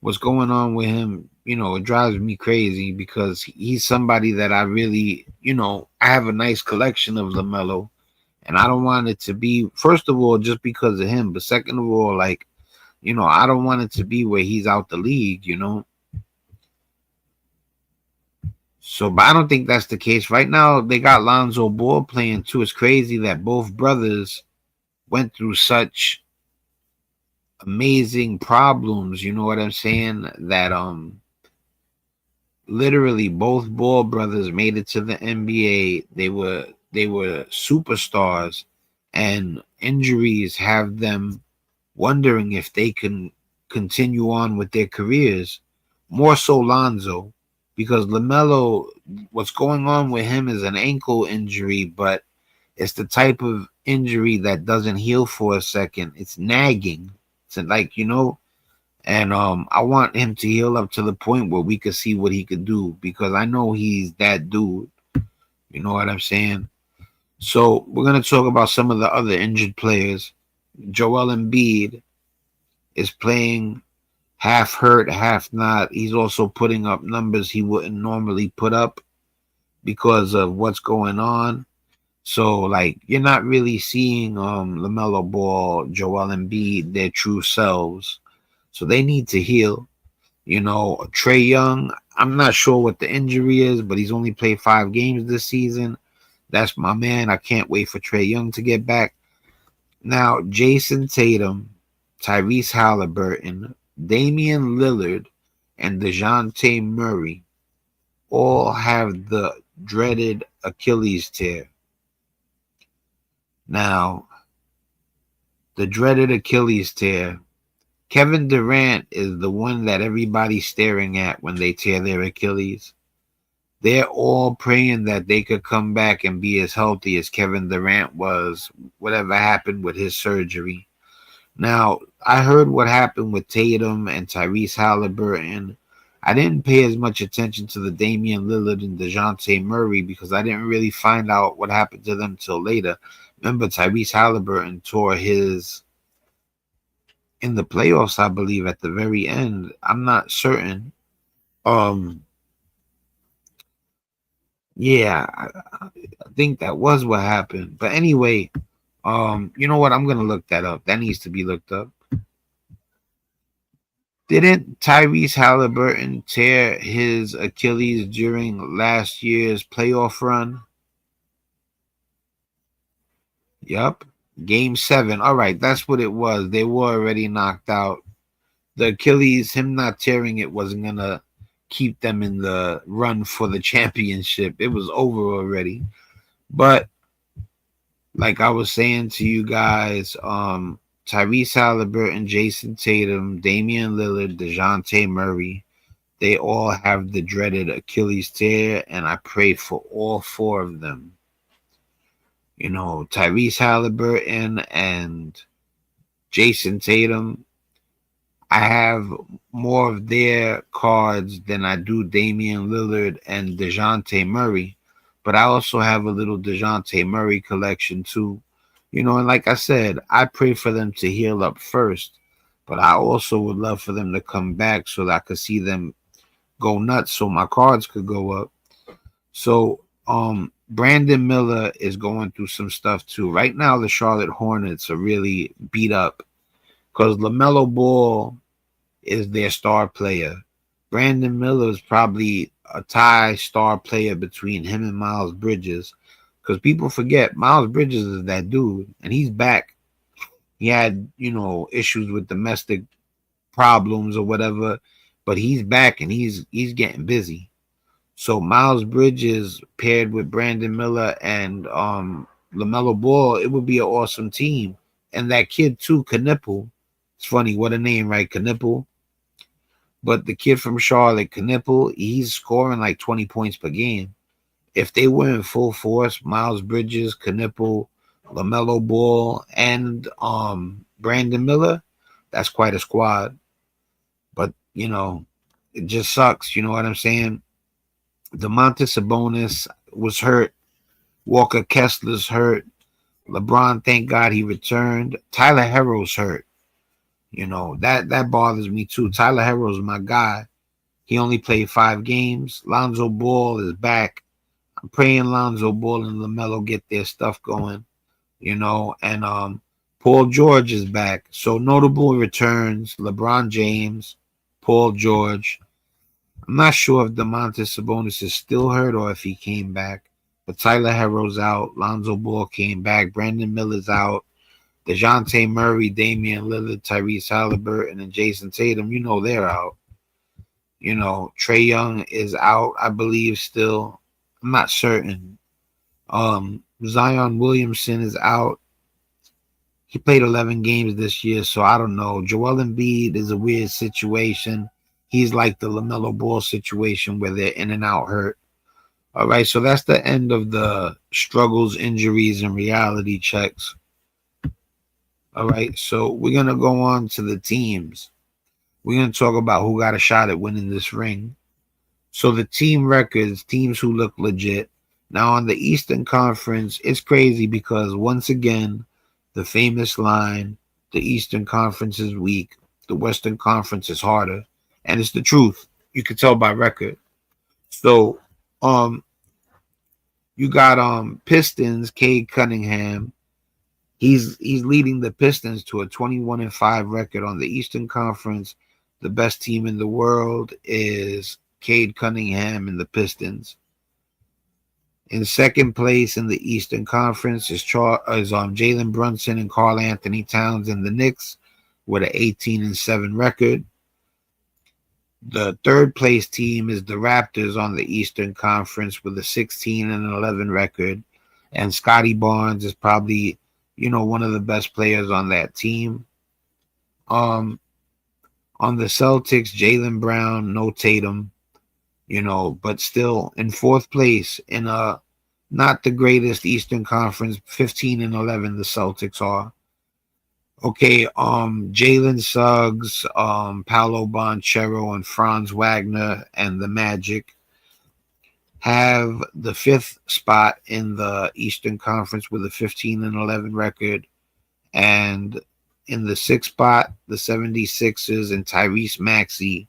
What's going on with him, it drives me crazy because he's somebody that I really, I have a nice collection of LaMelo. And I don't want it to be, first of all, just because of him. But second of all, like, I don't want it to be where he's out the league, So, but I don't think that's the case. Right now, they got Lonzo Ball playing too. It's crazy that both brothers went through such amazing problems, you know what I'm saying? That literally both Ball brothers made it to the NBA. They were superstars, and injuries have them wondering if they can continue on with their careers. More so Lonzo, because LaMelo, what's going on with him is an ankle injury, but it's the type of injury that doesn't heal for a second. It's nagging. It's like, and I want him to heal up to the point where we could see what he could do, because I know he's that dude. You know what I'm saying? So we're gonna talk about some of the other injured players. Joel Embiid is playing half hurt, half not. He's also putting up numbers he wouldn't normally put up because of what's going on. So, like, you're not really seeing LaMelo Ball, Joel Embiid, their true selves. So they need to heal. Trae Young, I'm not sure what the injury is, but he's only played 5 games this season. That's my man. I can't wait for Trae Young to get back. Now, Jason Tatum, Tyrese Halliburton, Damian Lillard, and DeJounte Murray all have the dreaded Achilles tear. Now, the dreaded Achilles tear. Kevin Durant is the one that everybody's staring at when they tear their Achilles. They're all praying that they could come back and be as healthy as Kevin Durant was, whatever happened with his surgery. Now, I heard what happened with Tatum and Tyrese Halliburton. I didn't pay as much attention to the Damian Lillard and DeJounte Murray because I didn't really find out what happened to them till later. Remember, Tyrese Halliburton tore his in the playoffs, I believe, at the very end. I'm not certain. Um, yeah, I think that was what happened. But anyway, you know what? I'm gonna look that up. That needs to be looked up. Didn't Tyrese Halliburton tear his Achilles during last year's playoff run? Yup. Game 7. All right, that's what it was. They were already knocked out. The Achilles, him not tearing it wasn't going to keep them in the run for the championship. It was over already. But like I was saying to you guys, Tyrese Halliburton, Jason Tatum, Damian Lillard, DeJounte Murray, they all have the dreaded Achilles tear, and I pray for all 4 of them. You know, Tyrese Halliburton and Jason Tatum, I have more of their cards than I do Damian Lillard and DeJounte Murray, but I also have a little DeJounte Murray collection too. You know, and like I said, I pray for them to heal up first, but I also would love for them to come back so that I could see them go nuts so my cards could go up. So, Brandon Miller is going through some stuff too. Right now, the Charlotte Hornets are really beat up because LaMelo Ball is their star player. Brandon Miller is probably a tie star player between him and Miles Bridges because people forget Miles Bridges is that dude and he's back. He had, issues with domestic problems or whatever, but he's back and he's getting busy. So Miles Bridges paired with Brandon Miller and LaMelo Ball, it would be an awesome team. And that kid too, Knipple. It's funny, what a name, right? Knipple. But the kid from Charlotte, Knipple, he's scoring like 20 points per game. If they were in full force, Miles Bridges, Knipple, LaMelo Ball, and Brandon Miller, that's quite a squad. But, it just sucks. You know what I'm saying? Domantas Sabonis was hurt. Walker Kessler's hurt. LeBron, thank God he returned. Tyler Herro's hurt. That bothers me too. Tyler Herro's my guy. He only played 5 games. Lonzo Ball is back. I'm praying Lonzo Ball and LaMelo get their stuff going. And Paul George is back. So notable returns: LeBron James, Paul George. I'm not sure if Domantas Sabonis is still hurt or if he came back. But Tyler Herro's out. Lonzo Ball came back. Brandon Miller's out. DeJounte Murray, Damian Lillard, Tyrese Halliburton, and Jason Tatum, they're out. Trae Young is out, I believe, still. I'm not certain. Zion Williamson is out. He played 11 games this year, so I don't know. Joel Embiid is a weird situation. He's like the LaMelo Ball situation where they're in and out hurt. All right, so that's the end of the struggles, injuries, and reality checks. All right, so we're going to go on to the teams. We're going to talk about who got a shot at winning this ring. So the team records, teams who look legit. Now on the Eastern Conference, it's crazy because once again, the famous line, the Eastern Conference is weak, the Western Conference is harder. And it's the truth. You can tell by record. So, you got Pistons, Cade Cunningham. He's leading the Pistons to a 21-5 record on the Eastern Conference. The best team in the world is Cade Cunningham and the Pistons. In second place in the Eastern Conference is Jalen Brunson and Karl Anthony Towns in the Knicks with an 18-7 record. The third place team is the Raptors on the Eastern Conference with a 16-11 record. And Scotty Barnes is probably, one of the best players on that team. On the Celtics, Jaylen Brown, no Tatum, but still in fourth place in a not the greatest Eastern Conference, 15-11 the Celtics are. Okay, Jalen Suggs, Paolo Banchero, and Franz Wagner and the Magic have the fifth spot in the Eastern Conference with a 15-11 record. And in the sixth spot, the 76ers and Tyrese Maxey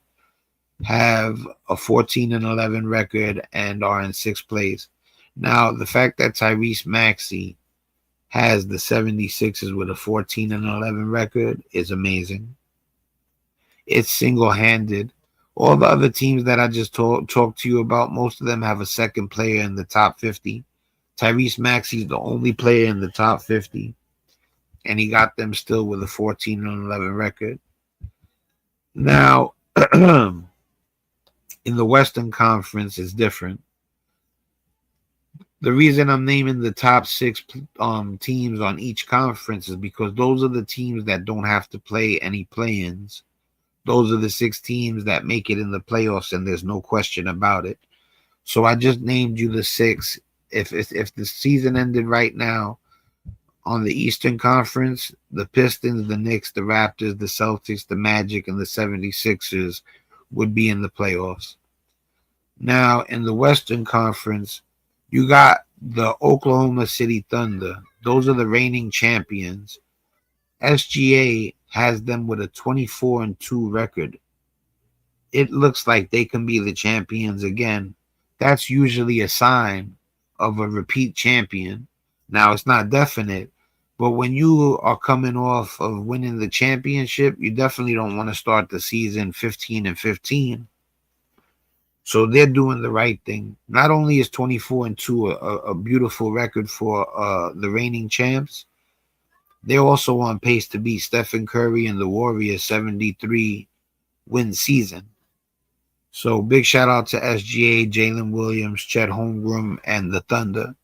have a 14-11 record and are in sixth place. Now, the fact that Tyrese Maxey has the 76ers with a 14-11 record is amazing. It's single-handed. All the other teams that I just talked to you about, most of them have a second player in the top 50. Tyrese Maxey is the only player in the top 50, and he got them still with a 14-11 record. Now, in the Western Conference, it's different. The reason I'm naming the top six teams on each conference is because those are the teams that don't have to play any play-ins. Those are the 6 teams that make it in the playoffs, and there's no question about it. So I just named you the 6. If the season ended right now, on the Eastern Conference, the Pistons, the Knicks, the Raptors, the Celtics, the Magic, and the 76ers would be in the playoffs. Now, in the Western Conference, you got the Oklahoma City Thunder. Those are the reigning champions. SGA has them with a 24-2 record. It looks like they can be the champions again. That's usually a sign of a repeat champion. Now, it's not definite, but when you are coming off of winning the championship, you definitely don't want to start the season 15-15. So they're doing the right thing. Not only is 24-2 a beautiful record for the reigning champs, they're also on pace to beat Stephen Curry and the Warriors' 73 win season. So big shout out to SGA, Jalen Williams, Chet Holmgren, and the Thunder.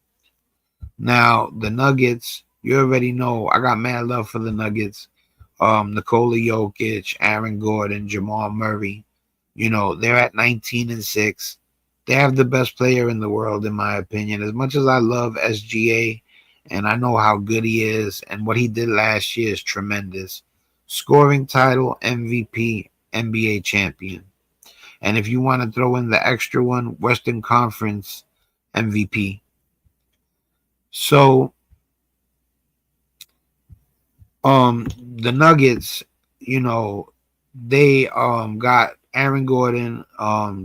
Now, the Nuggets, you already know, I got mad love for the Nuggets. Nikola Jokic, Aaron Gordon, Jamal Murray. They're at 19-6. They have the best player in the world, in my opinion. As much as I love SGA, and I know how good he is, and what he did last year is tremendous. Scoring title, MVP, NBA champion. And if you want to throw in the extra one, Western Conference MVP. So, the Nuggets, they got Aaron Gordon,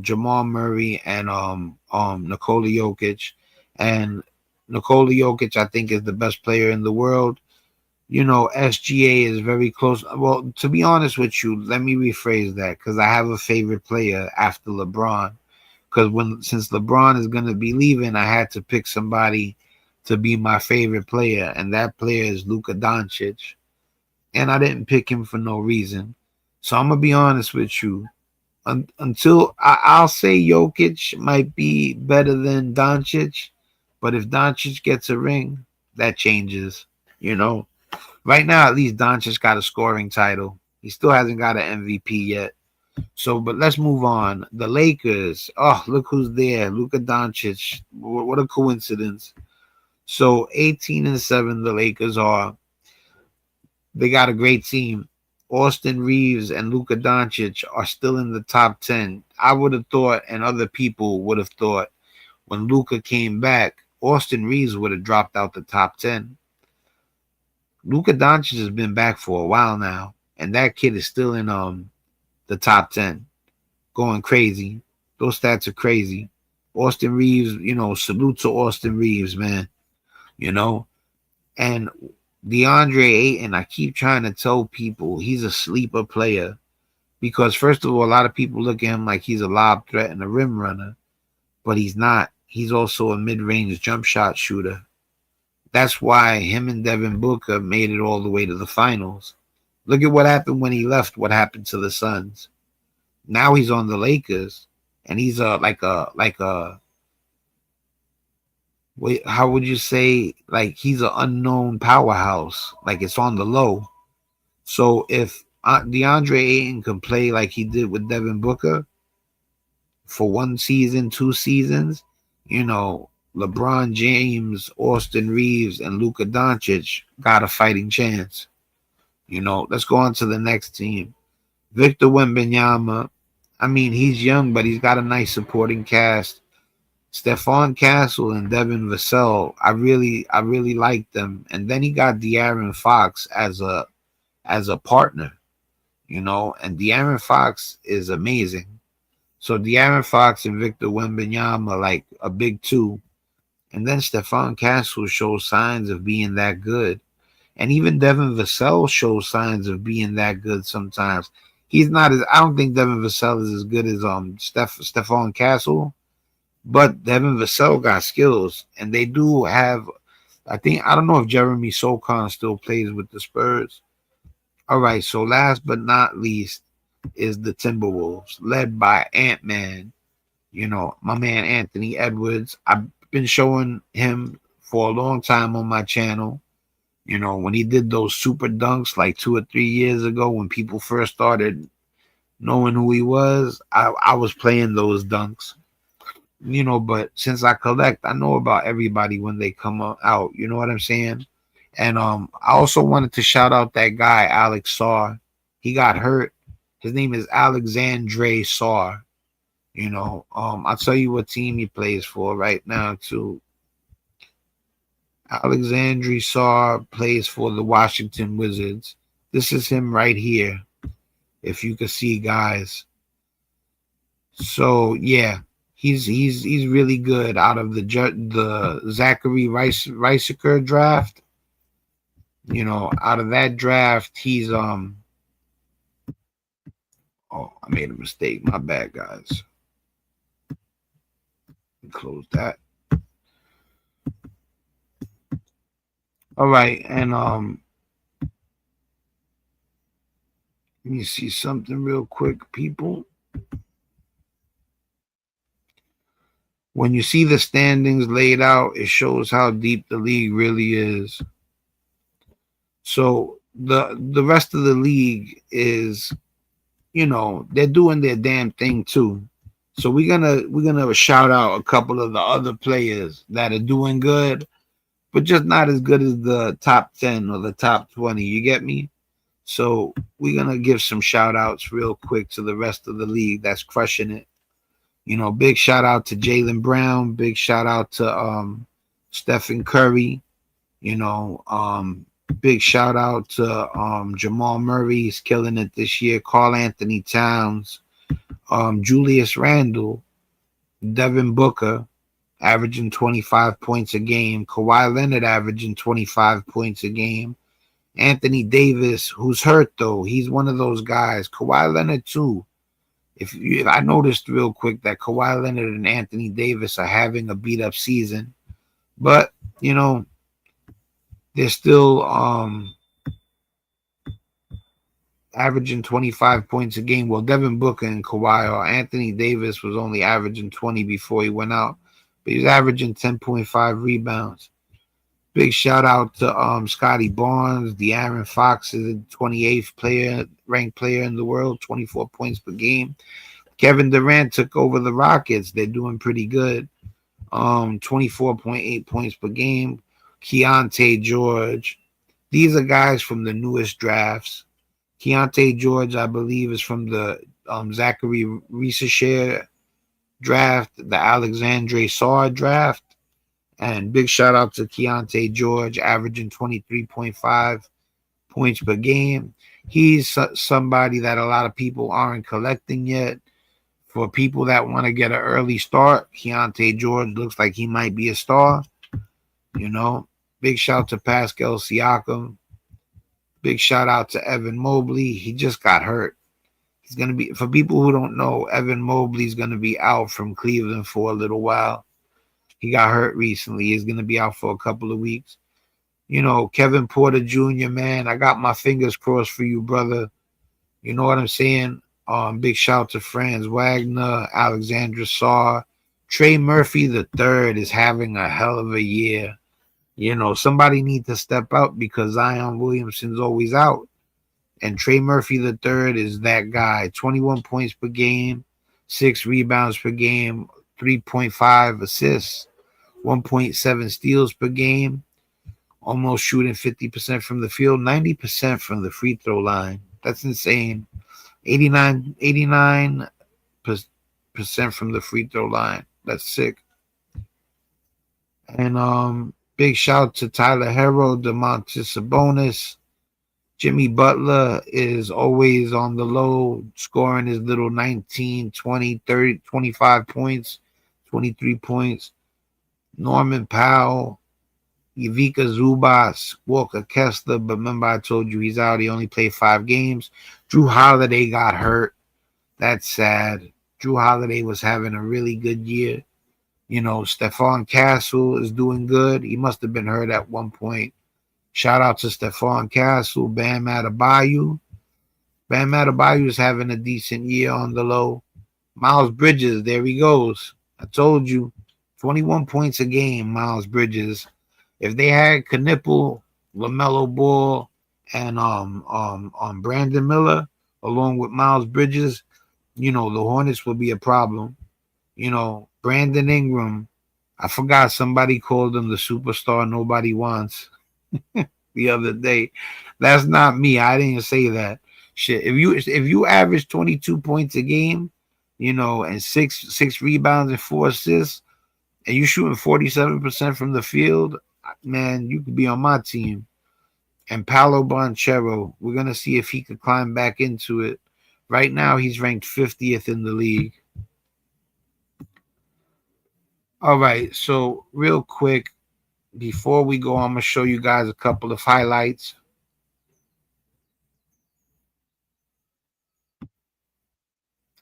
Jamal Murray, and Nikola Jokic. And Nikola Jokic, I think, is the best player in the world. SGA is very close. Well, to be honest with you, let me rephrase that, because I have a favorite player after LeBron. Because since LeBron is going to be leaving, I had to pick somebody to be my favorite player, and that player is Luka Doncic. And I didn't pick him for no reason. So I'm going to be honest with you. Until I'll say Jokic might be better than Doncic, but if Doncic gets a ring, that changes. Right now, at least Doncic got a scoring title. He still hasn't got an MVP yet. So, but let's move on. The Lakers. Oh, look who's there. Luka Doncic. What a coincidence. So, 18-7 the Lakers are. They got a great team. Austin Reaves and Luka Doncic are still in the top 10. I would have thought, and other people would have thought, when Luka came back, Austin Reaves would have dropped out the top 10. Luka Doncic has been back for a while now, and that kid is still in the top 10, going crazy. Those stats are crazy. Austin Reaves, salute to Austin Reaves, man. And DeAndre Ayton, I keep trying to tell people he's a sleeper player because, first of all, a lot of people look at him like he's a lob threat and a rim runner, but he's not. he's also a mid-range jump shot shooter. That's why him and Devin Booker made it all the way to the finals. Look at what happened when he left. What happened to the Suns? Now he's on the Lakers, and he's like a wait. How would you say? Like he's an unknown powerhouse. Like it's on the low. So if DeAndre Ayton can play like he did with Devin Booker for 1 season, 2 seasons, LeBron James, Austin Reaves, and Luka Doncic got a fighting chance. Let's go on to the next team. Victor Wembanyama. I mean, he's young, but he's got a nice supporting cast. Stephon Castle and Devin Vassell. I really liked them. And then he got De'Aaron Fox as a partner, and De'Aaron Fox is amazing. So De'Aaron Fox and Victor Wembanyama like a big two. And then Stephon Castle shows signs of being that good. And even Devin Vassell shows signs of being that good sometimes. He's not as I don't think Devin Vassell is as good as Stephon Castle, but Devin Vassell got skills. And they do have I don't know if Jeremy Socon still plays with the Spurs. All right, so last but not least is the Timberwolves, led by Ant-Man, my man Anthony Edwards. I've been showing him for a long time on my channel. When he did those super dunks like 2 or 3 years ago, when people first started knowing who he was, I was playing those dunks. But since I collect, I know about everybody when they come out. You know what I'm saying? And I also wanted to shout out that guy, Alex Sarr. He got hurt. His name is Alexandre Sarr. I'll tell you what team he plays for right now, too. Alexandre Sarr plays for the Washington Wizards. This is him right here, if you can see, guys. So, yeah, he's really good. Out of the Zachary Riceker draft, out of that draft, he's oh, I made a mistake. My bad, guys. Close that. All right, and let me see something real quick, people. When you see the standings laid out, it shows how deep the league really is. So the rest of the league is, they're doing their damn thing too. So we're gonna shout out a couple of the other players that are doing good, but just not as good as the top 10 or the top 20. You get me? So we're gonna give some shout outs real quick to the rest of the league that's crushing it. Big shout out to Jalen Brown. Big shout out to Stephen Curry. Big shout out to Jamal Murray. He's killing it this year. Karl Anthony Towns. Julius Randle. Devin Booker averaging 25 points a game. Kawhi Leonard averaging 25 points a game. Anthony Davis, who's hurt though. He's one of those guys. Kawhi Leonard too. If I noticed real quick that Kawhi Leonard and Anthony Davis are having a beat up season, but they're still averaging 25 points a game. Well, Devin Booker and Kawhi, or Anthony Davis was only averaging 20 before he went out, but he's averaging 10.5 rebounds. Big shout out to Scotty Barnes. De'Aaron Fox is the 28th ranked player in the world, 24 points per game. Kevin Durant took over the Rockets. They're doing pretty good. 24.8 points per game. Keontae George. These are guys from the newest drafts. Keontae George, I believe, is from the Zachary Riceker draft, the Alexandre Sarr draft. And big shout out to Keontae George, averaging 23.5 points per game. He's somebody that a lot of people aren't collecting yet. For people that want to get an early start, Keontae George looks like he might be a star. Big shout to Pascal Siakam. Big shout out to Evan Mobley. He just got hurt. He's going to be, for people who don't know, Evan Mobley's going to be out from Cleveland for a little while. He got hurt recently. He's going to be out for a couple of weeks. You know, Kevin Porter Jr., man, I got my fingers crossed for you, brother. You know what I'm saying? Big shout to Franz Wagner, Alexandra Sarr. Trey Murphy the third is having a hell of a year. You know, somebody need to step up because Zion Williamson's always out. And Trey Murphy the third is that guy. 21 points per game, 6 rebounds per game, 3.5 assists, 1.7 steals per game, almost shooting 50% from the field, 90% from the free throw line. That's insane. 89% from the free throw line. That's sick. And big shout to Tyler Herro, DeMontis Sabonis. Jimmy Butler is always on the low, scoring his little 19, 20, 30, 25 points, 23 points. Norman Powell, Ivica Zubac, Walker Kessler, but remember I told you he's out. He only played 5 games. Drew Holiday got hurt. That's sad. Drew Holiday was having a really good year. You know, Stephon Castle is doing good. He must have been hurt at one point. Shout out to Stephon Castle, Bam Adebayo. Bam Adebayo is having a decent year on the low. Miles Bridges, there he goes. I told you, 21 points a game, Miles Bridges. If they had Knipple, LaMelo Ball, and Brandon Miller, along with Miles Bridges, you know, the Hornets will be a problem. You know, Brandon Ingram, I forgot somebody called him the superstar nobody wants the other day. That's not me. I didn't say that. Shit. If you average 22 points a game, you know, and six rebounds and 4 assists, and you shooting 47% from the field, man, you could be on my team. And Paolo Banchero, we're gonna see if he could climb back into it. Right now, he's ranked 50th in the league. All right, so real quick, before we go, I'm going to show you guys a couple of highlights.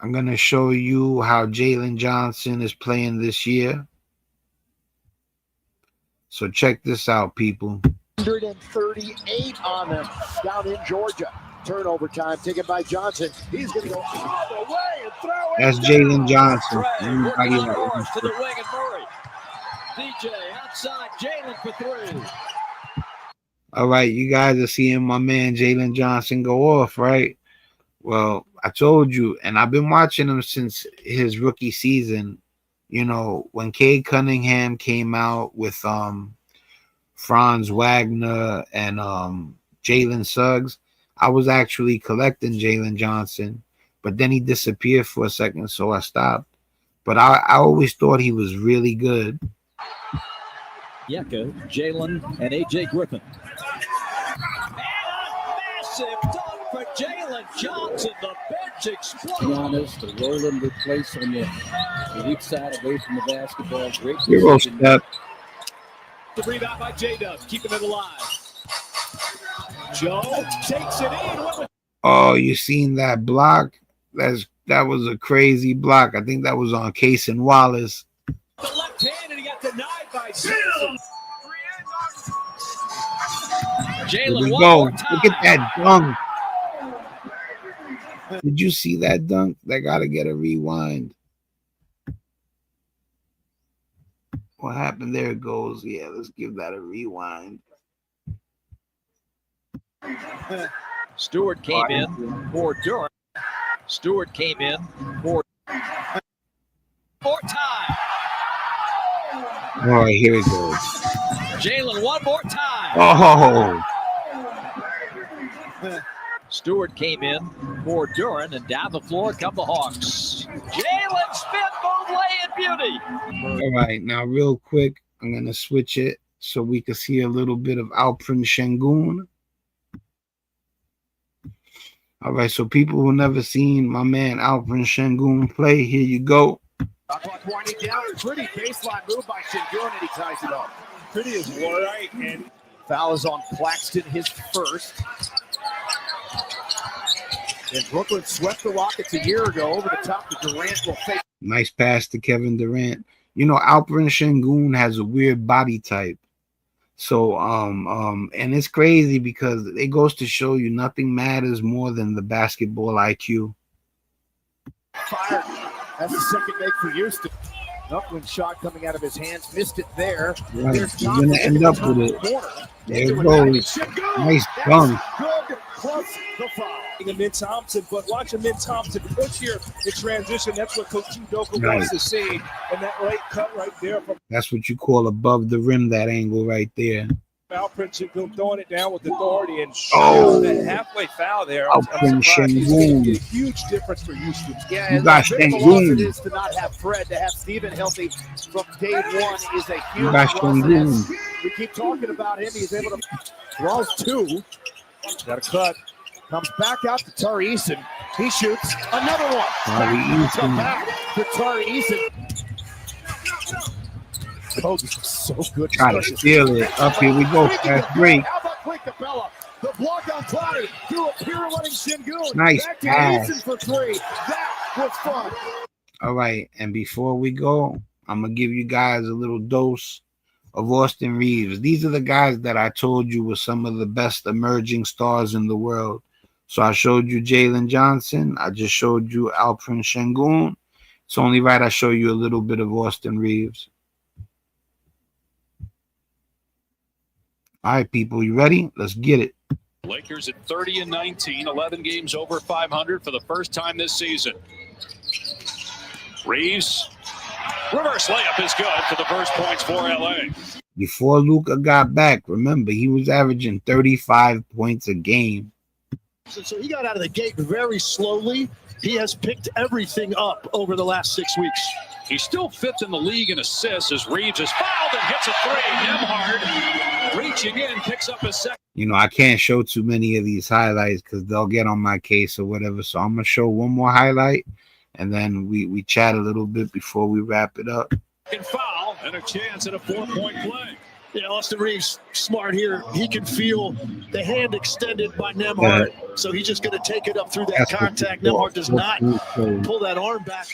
I'm going to show you how Jalen Johnson is playing this year. So check this out, people. 138 on them down in Georgia. Turnover time taken by Johnson. He's going to go all the way and throw it. That's Jalen Johnson. To the wing and Murray. DJ outside, Jalen for 3. All right, you guys are seeing my man Jalen Johnson go off, right? Well, I told you, and I've been watching him since his rookie season. You know, when Cade Cunningham came out with Franz Wagner and Jalen Suggs, I was actually collecting Jalen Johnson, but then he disappeared for a second, so I stopped. But I always thought he was really good. Yeka, Jalen, and A.J. Griffin. And a massive dunk for Jalen Johnson. The bench explodes. Giannis to roll and replace on the weak side away from the basketball. Great Hero step. The rebound by J-Dubs, keeping it alive. Joe takes it in. Oh, you seen that block? That was a crazy block. I think that was on Case and Wallace. The left hand, and he got denied by Jalen. Here we go. Look at that dunk. Did you see that dunk? They got to get a rewind. What happened? There it goes. Yeah, let's give that a rewind. Stewart came in for Durant. Stewart came in for more time. All right, here it goes. Jalen, one more time. Oh. Stewart came in for Durant, and down the floor come the Hawks. Jalen spin move, lay in beauty. All right, now real quick, I'm going to switch it so we can see a little bit of Alperen Şengün. All right, so people who never seen my man Alperen Şengün play, here you go. Clock winding down, pretty baseline move by Şengün, and he ties it up. Pretty is right, and foul is on Claxton, his first. And Brooklyn swept the Rockets a year ago over the top of Durant. Will face. Nice pass to Kevin Durant. You know, Alperen Şengün has a weird body type. So, and it's crazy because it goes to show you nothing matters more than the basketball IQ. Fired. That's the second make for Houston. Upwind shot coming out of his hands. Missed it there. Right. There's You're going to end up with it. There it goes. Nice dunk. Good. Plus the foul. Mint Thompson, but watch a Mint Thompson push here in transition. That's what Coach Udoka wants to see. And that right cut right there from That's what you call above the rim, that angle right there. Alperen Şengün throwing it down with authority and that halfway foul there. Alperen It's Şengün. a huge difference for Houston. Yeah, You and got the big loss it Şengün. is to not have Fred, to have Steven healthy from day one is a huge You got loss. Şengün. We keep talking about him. He's able to draws two. Got a cut. Comes back out to Tyrese. He shoots another one. Back to Tyrese. Kobe's so good. Try to steal it. Up here we go. Fast break. How about Quick Capella? The block on Cloudy through a pirouetting Şengün. Nice Back to pass. Eason for three. That was fun. All right. And before we go, I'm going to give you guys a little dose of Austin Reaves. These are the guys that I told you were some of the best emerging stars in the world. So I showed you Jalen Johnson. I just showed you Alperen Şengün. It's only right I show you a little bit of Austin Reaves. All right, people, you ready? Let's get it. Lakers at 30-19, 11 games over 500 for the first time this season. Reaves, reverse layup is good for the first points for LA. Before Luka got back, remember, he was averaging 35 points a game. So he got out of the gate very slowly. He has picked everything up over the last 6 weeks. He's still fifth in the league in assists as Reaves is fouled and hits a three. Nembhard reaching in, picks up his second. You know, I can't show too many of these highlights because they'll get on my case or whatever. So I'm going to show one more highlight, and then we chat a little bit before we wrap it up. Second foul and a chance at a 4-point play. Yeah, Austin Reaves, smart here. He can feel the hand extended by Nembhard. So he's just going to take it up through that contact. Nembhard does not pull that arm back.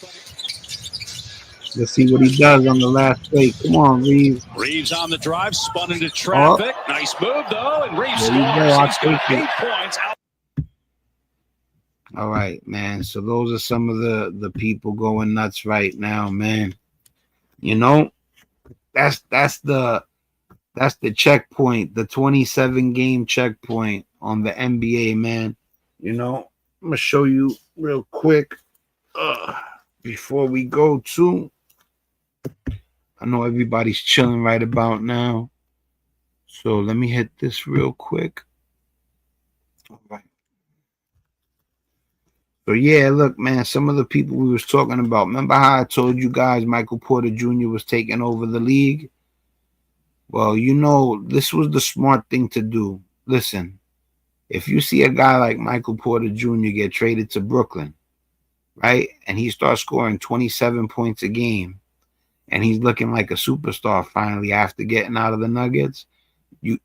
Let's see what he does on the last play. Come on, Reaves. Reaves on the drive, spun into traffic. Nice move, though, and Reaves scores. He's got 8 points. All right, man. So those are some of the people going nuts right now, man. You know, that's the checkpoint, the 27-game checkpoint on the NBA, man. You know, I'm gonna show you real quick before we go to. I know everybody's chilling right about now, so let me hit this real quick. All right. So yeah, look, man, some of the people we was talking about. Remember how I told you guys Michael Porter Jr. was taking over the league? Well, you know, this was the smart thing to do. Listen, if you see a guy like Michael Porter Jr. get traded to Brooklyn, right, and he starts scoring 27 points a game, and he's looking like a superstar finally after getting out of the Nuggets, you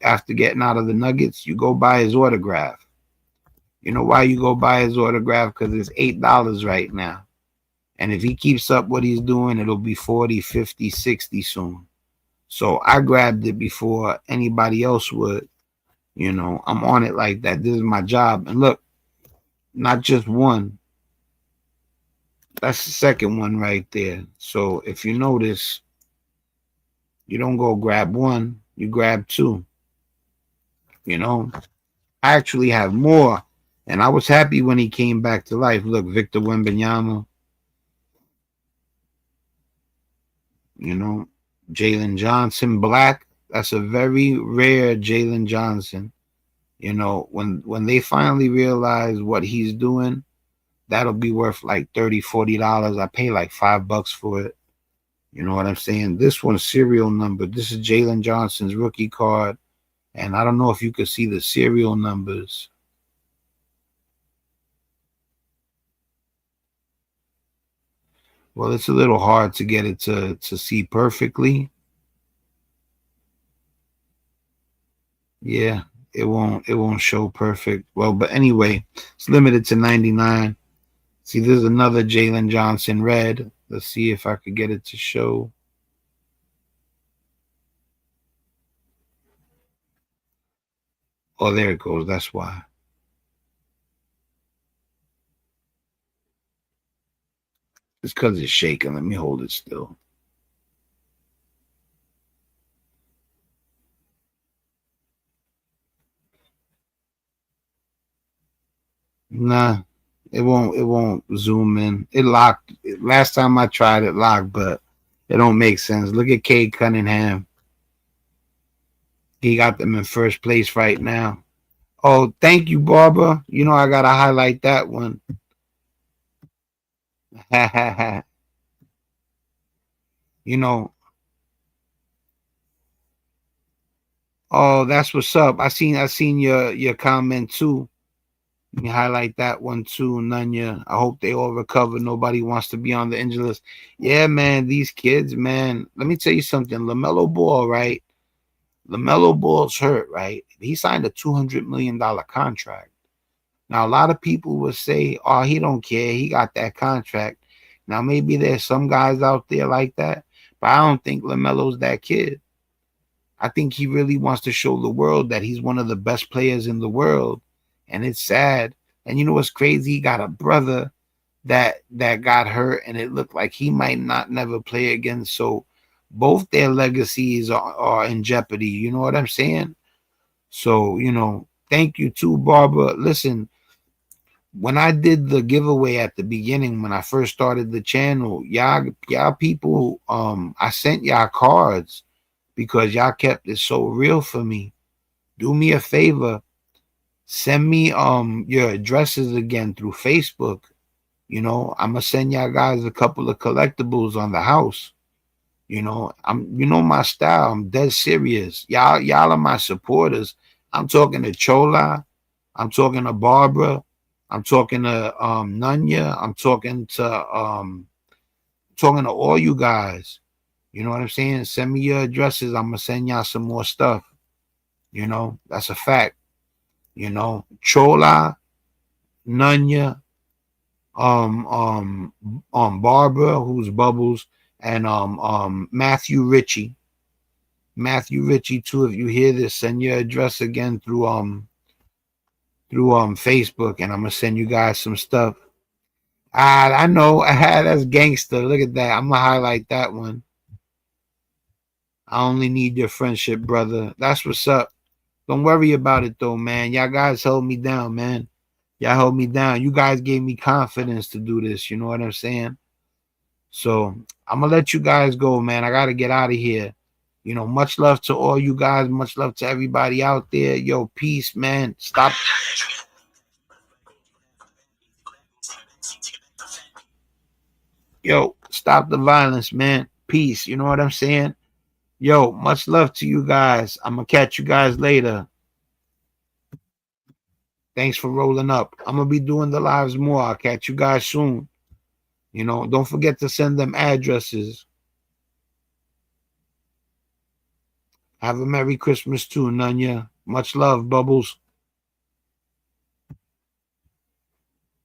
go buy his autograph. You know why you go buy his autograph? Because it's $8 right now. And if he keeps up what he's doing, it'll be 40, 50, 60 soon. So I grabbed it before anybody else would. You know, I'm on it like that. This is my job. And look, not just one. That's the second one right there. So if you notice, you don't go grab one, you grab two. You know, I actually have more. And I was happy when he came back to life. Look, Victor Wembanyama. You know, Jalen Johnson, black. That's a very rare Jalen Johnson. You know, when they finally realize what he's doing, that'll be worth like $30, $40. I pay like $5 for it. You know what I'm saying? This one's serial number. This is Jalen Johnson's rookie card. And I don't know if you could see the serial numbers. Well, it's a little hard to get it to see perfectly. Yeah, it won't show perfect. Well, but anyway, it's limited to 99. See, there's another Jalen Johnson red. Let's see if I could get it to show. Oh, there it goes. That's why. It's because it's shaking. Let me hold it still. Nah, it won't zoom in. It locked. Last time I tried it locked, but it don't make sense. Look at Cade Cunningham. He got them in first place right now. Oh, thank you, Barbara. You know I gotta highlight that one. You know. Oh, that's what's up. I seen your comment too. You highlight that one too, Nunya. I hope they all recover. Nobody wants to be on the injury list. Yeah, man, these kids, man. Let me tell you something. LaMelo Ball, right? LaMelo Ball's hurt, right? He signed a $200 million contract. Now, a lot of people will say, oh, he don't care. He got that contract. Now, maybe there's some guys out there like that, but I don't think LaMelo's that kid. I think he really wants to show the world that he's one of the best players in the world. And it's sad. And you know what's crazy? He got a brother that got hurt, and it looked like he might not never play again. So both their legacies are in jeopardy. You know what I'm saying? So, thank you too, Barbara. Listen, when I did the giveaway at the beginning, when I first started the channel, y'all people, I sent y'all cards because y'all kept it so real for me. Do me a favor. Send me your addresses again through Facebook. I'm gonna send y'all guys a couple of collectibles on the house. My style. I'm dead serious. Y'all are my supporters. I'm talking to Chola. I'm talking to Barbara. I'm talking to Nunya. I'm talking to all you guys. You know what I'm saying? Send me your addresses. I'm gonna send y'all some more stuff. That's a fact. Chola, Nunya, Barbara, who's Bubbles, and Matthew Ritchie. Matthew Ritchie too. If you hear this, send your address again through Facebook, and I'm gonna send you guys some stuff. I know. That's gangster. Look at that. I'm gonna highlight that one. I only need your friendship, brother. That's what's up. Don't worry about it though, man. Y'all guys held me down, man. Y'all held me down. You guys gave me confidence to do this. You know what I'm saying? So I'm gonna let you guys go, man. I gotta get out of here. Much love to all you guys. Much love to everybody out there. Yo, peace, man. Stop. Yo, stop the violence, man. Peace. You know what I'm saying? Yo, much love to you guys. I'm gonna catch you guys later. Thanks for rolling up. I'm gonna be doing the lives more. I'll catch you guys soon. Don't forget to send them addresses. Have a Merry Christmas too, Nunya. Much love, Bubbles.